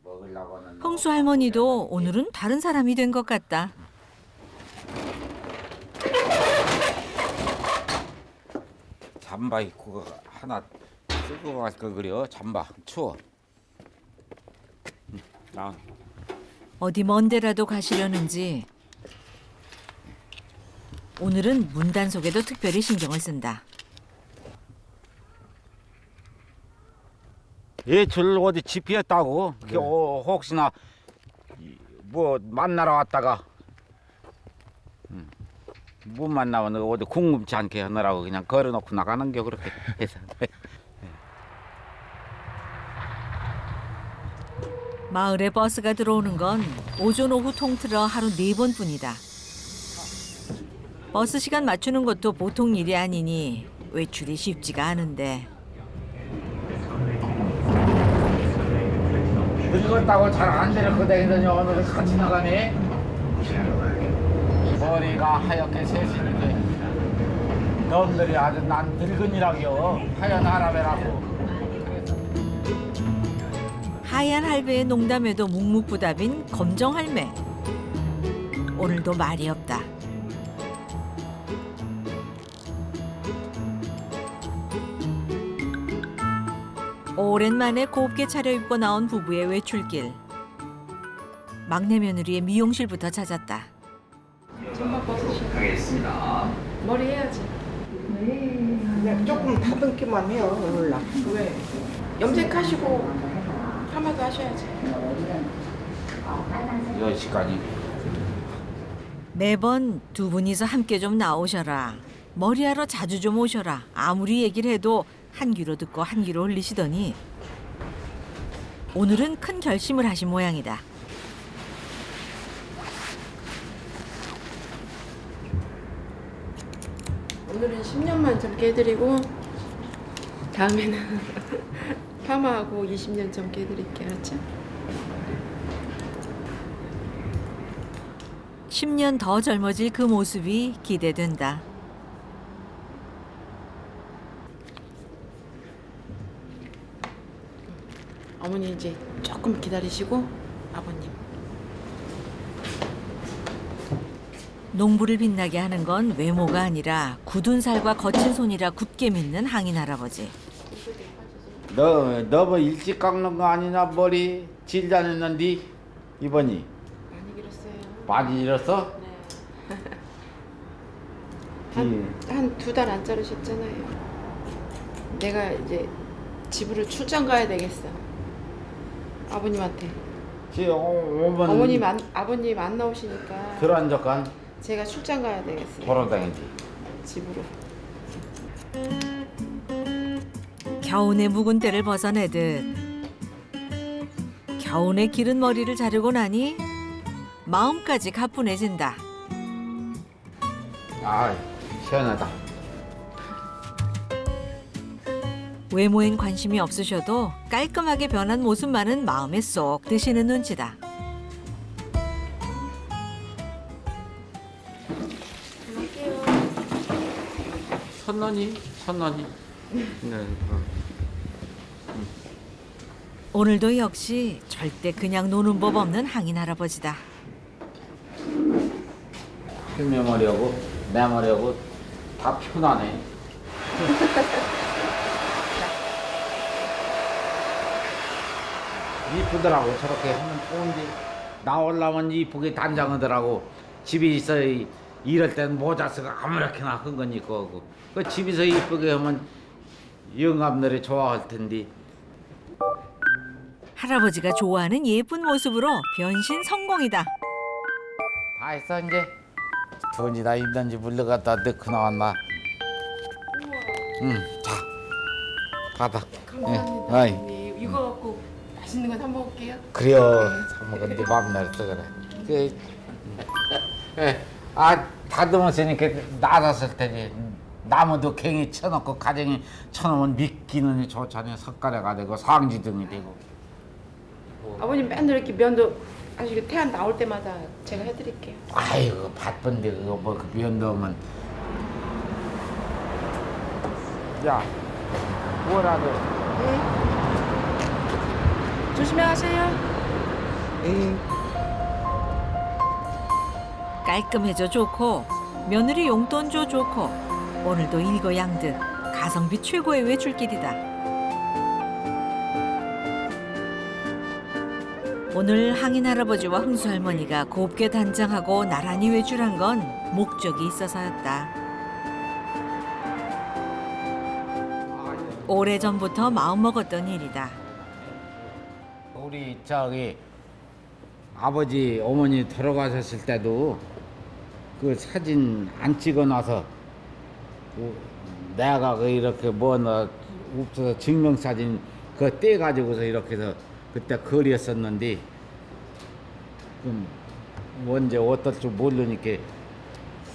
먹으려고는. 흥수 할머니도 오늘은 다른 사람이 된 것 같다. 잠바 입고 하나 쓰고 갈 거 그래요. 잠바 추워. 어디 먼 데라도 가시려는지 오늘은 문단속에도 특별히 신경을 쓴다. 예출 어디 집이었다고? 네. 혹시나 뭐 만나러 왔다가 못 만나면 어디 궁금치 않게 하느라고 그냥 걸어놓고 나가는 게 그렇게 해서. 마을에 버스가 들어오는 건 오전 오후 통틀어 하루 4번뿐이다. 버스 시간 맞추는 것도 보통 일이 아니니 외출이 쉽지가 않은데 늙었다고 잘 안 데리고 다니더니 오늘 같이 나가네. 머리가 하얗게 새시니까 놈들이 아주 난 늙은이라고요. 하얀 할아버지라고. 하얀 할배의 농담에도 묵묵부답인 검정 할매. 오늘도 말이 없다. 오랜만에 곱게 차려입고 나온 부부의 외출길. 막내 며느리의 미용실부터 찾았다. 정말 벗으시겠습니다. 머리 해야지. 그냥 조금 다듬기만 해요. 오늘날. 왜? 염색하시고 파마도 하셔야지. 10시까지. 매번 두 분이서 함께 좀 나오셔라. 머리하러 자주 좀 오셔라. 아무리 얘기를 해도 한 귀로 듣고 한 귀로 흘리시더니 오늘은 큰 결심을 하신 모양이다. 오늘은 10년만 젊게 해드리고 다음에는 파마하고 20년 젊게 해드릴게요. 알았죠? 10년 더 젊어질 그 모습이 기대된다. 어머니 이제 조금 기다리시고 아버님. 농부를 빛나게 하는 건 외모가 아니라 굳은 살과 거친 손이라 굳게 믿는 항인 할아버지. 너 뭐 일찍 깎는 거 아니냐? 머리 질자냈는데 이번이 많이 길었어요. 많이 잃었어? 네. 한 2달 안 자르셨잖아요. 내가 이제 집으로 출장 가야 되겠어. 아버님한테. 아버님 안 나오시니까. 들어앉아간 제가 출장 가야 되겠어요. 돌아다니지. 집으로. 겨우내 묵은 때를 벗어내듯 겨우내 기른 머리를 자르고 나니 마음까지 가뿐해진다. 아 시원하다. 외모엔 관심이 없으셔도 깔끔하게 변한 모습만은 마음에 쏙 드시는 눈치다. 선언이. 네. 오늘도 역시 절대 그냥 노는 법 없는 항인 할아버지다. 힐메 머리하고 내 머리하고 다 편하네. 이쁘더라고. 저렇게 하면 좋은데 나오려면 이쁘게 단장하더라고. 집에 있어 이럴 땐 모자 쓰고 아무렇게나 한 건 입고 하고 그 집에서 이쁘게 하면 영감들이 좋아할 텐데. 할아버지가 좋아하는 예쁜 모습으로 변신 성공이다. 다 했어 이제. 더운지 나 입는지 물러갔다 넣고 나왔나. 자 받아. 감사합니다. 어이. 이거 갖고 맛있는 거 사 먹을게요. 그래요. 사 먹었는데 마음날 그래. 다듬었으니까 나섰을 때지. 나무도 갱이 쳐놓고 가정이 쳐놓으면 미끼는 좋잖아요. 석가래가 되고 상지등이 되고. 아버님 맨날 이렇게 면도 아직 태안 나올 때마다 제가 해드릴게요. 아이고 바쁜데 그거 뭐 그 면도 오면. 야 뭐라도. 네. 조심히 가세요. 깔끔해져 좋고 며느리 용돈 줘 좋고 오늘도 일거양득 가성비 최고의 외출길이다. 오늘 항인 할아버지와 흥수 할머니가 곱게 단장하고 나란히 외출한 건 목적이 있어서였다. 오래전부터 마음먹었던 일이다. 우리 저기 아버지 어머니 돌아가셨을 때도 그 사진 안 찍어놔서 내가 그 이렇게 뭐나 없어서 증명사진 그거 떼가지고서 이렇게 해서 그때 거리였었는데 언제 어떨 줄 모르니까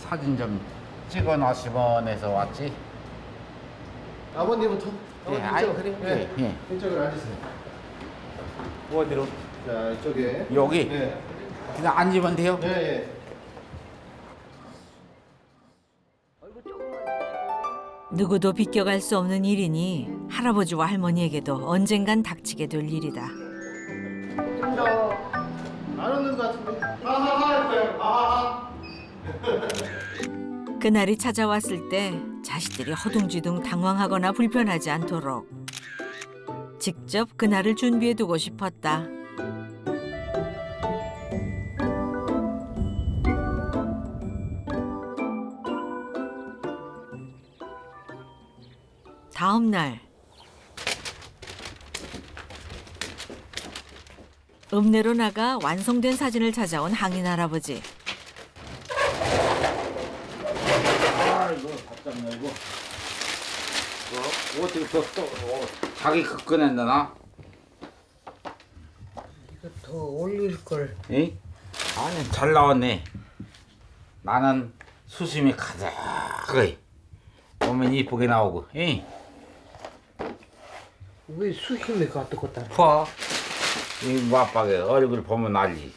사진 좀 찍어놨으면 해서 왔지. 아버님부터. 예, 아유 그래. 예. 이쪽으로 앉으세요. 어디로? 자, 이쪽에. 여기? 네. 그냥 앉으면 돼요? 네. 누구도 비껴갈 수 없는 일이니 할아버지와 할머니에게도 언젠간 닥치게 될 일이다. 좀 더 안 웃는 것 같은데. 하하하 할 거예요. 하하하. 그날이 찾아왔을 때 자식들이 허둥지둥 당황하거나 불편하지 않도록 직접 그날을 준비해두고 싶었다. 다음 날 읍내로 나가 완성된 사진을 찾아온 항인 할아버지. 아이고 답답네 이거. 어떻게 또 자기 그 꺼냈나 나? 이거 더 올릴 걸. 에? 아니 잘 나왔네. 나는 수심이 가득해. 보면 이쁘게 나오고. 에? 왜 수심이 가득하다. 봐. 이 맞박에 얼굴 보면 알지.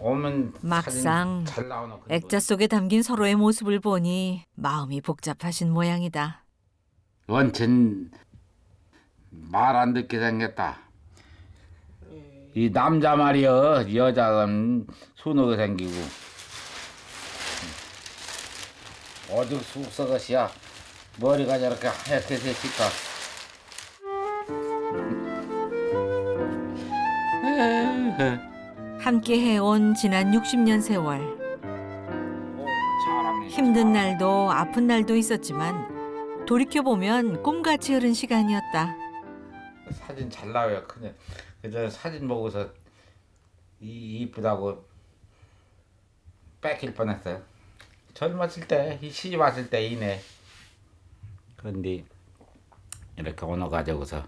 오면 막상 잘 나오는 그런 액자 속에 담긴 서로의 모습을 보니 마음이 복잡하신 모양이다. 원천 말 안 듣게 생겼다. 이 남자 말이여 여자는 순하게 생기고 어죽 쑥썩것이야. 머리가 저렇게 하얗게 됐을까. 함께 해온 지난 60년 세월. 힘든 날도 아픈 날도 있었지만 돌이켜보면 꿈같이 흐른 시간이었다. 사진 잘 나와요. 그냥 그저 사진 보고서 이쁘다고 뺏길 뻔했어요. 젊었을 때 시집 왔을 때 이네. 그런데 이렇게 오늘 가지고서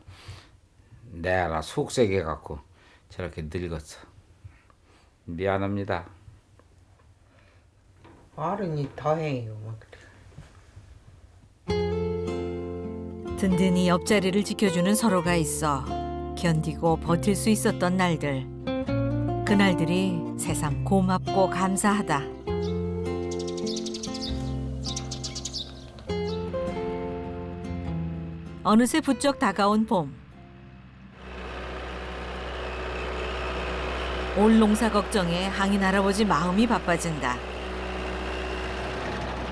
내가 속색해 갖고 저렇게 늙었어. 미안합니다. 어른이 다행이요. 든든히 옆자리를 지켜주는 서로가 있어 견디고 버틸 수 있었던 날들. 그날들이 새삼 고맙고 감사하다. 어느새 부쩍 다가온 봄. 올 농사 걱정에 항인 할아버지 마음이 바빠진다.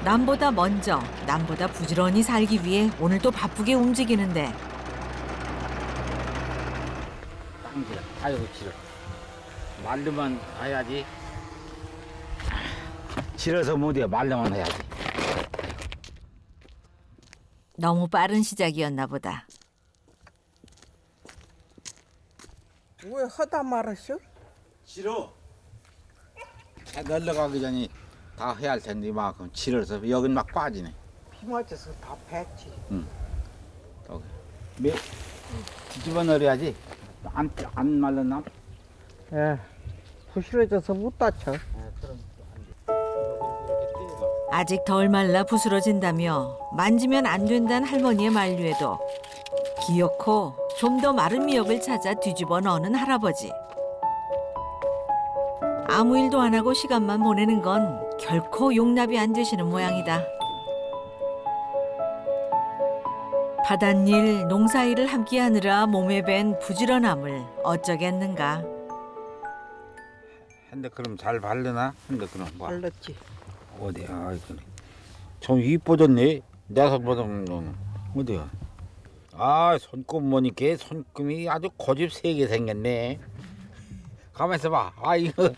남보다 먼저, 남보다 부지런히 살기 위해 오늘도 바쁘게 움직이는데 땅지라. 아이고 지러. 말르면 해야지. 지러서 못해. 말르면 해야지. 너무 빠른 시작이었나 보다. 왜 하다 말았어? 싫어. 해 날라가기 전에 다 해야 할 텐데 이만큼 치러서 여긴 막 빠지네. 비 맞아서 다 뺐지. 응. 뒤집어 넣어야지. 안 말랐나? 예. 부실해져서 못 다쳐. 아직 덜 말라 부스러진다며 만지면 안 된다는 할머니의 만류에도 기어코 좀 더 마른 미역을 찾아 뒤집어 넣는 할아버지. 아무 일도 안 하고 시간만 보내는 건 결코 용납이 안 되시는 모양이다. 바닷일, 농사일을 함께하느라 몸에 밴 부지런함을 어쩌겠는가. 근데 그럼 잘 바르나? 근데 그럼 뭐 발랐지. 어디야? 이거 좀 이뻐졌네. 내가 보던 건 어디야? 아 손금 보니까 손금이 아주 고집 세게 생겼네. 가만 있어 봐. 아 이거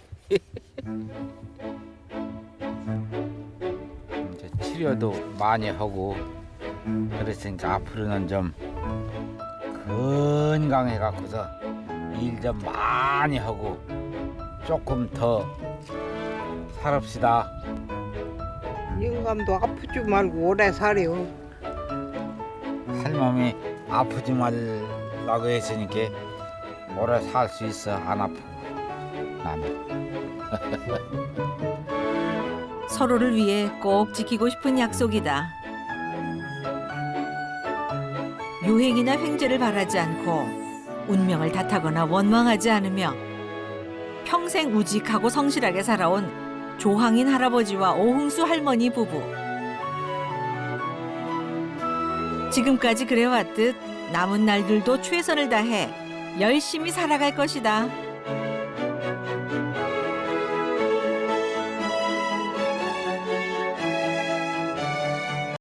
이제 치료도 많이 하고 그랬으니까 앞으로는 좀 건강해 갖고서 일 좀 많이 하고 조금 더 살읍시다. 영감도 아프지 말고 오래 살려. 할멈이 아프지 말라고 했으니까 오래 살 수 있어. 안 아프고 나는. 서로를 위해 꼭 지키고 싶은 약속이다. 유행이나 횡재를 바라지 않고 운명을 탓하거나 원망하지 않으며 평생 우직하고 성실하게 살아온 조항인 할아버지와 오흥수 할머니 부부. 지금까지 그래왔듯 남은 날들도 최선을 다해 열심히 살아갈 것이다.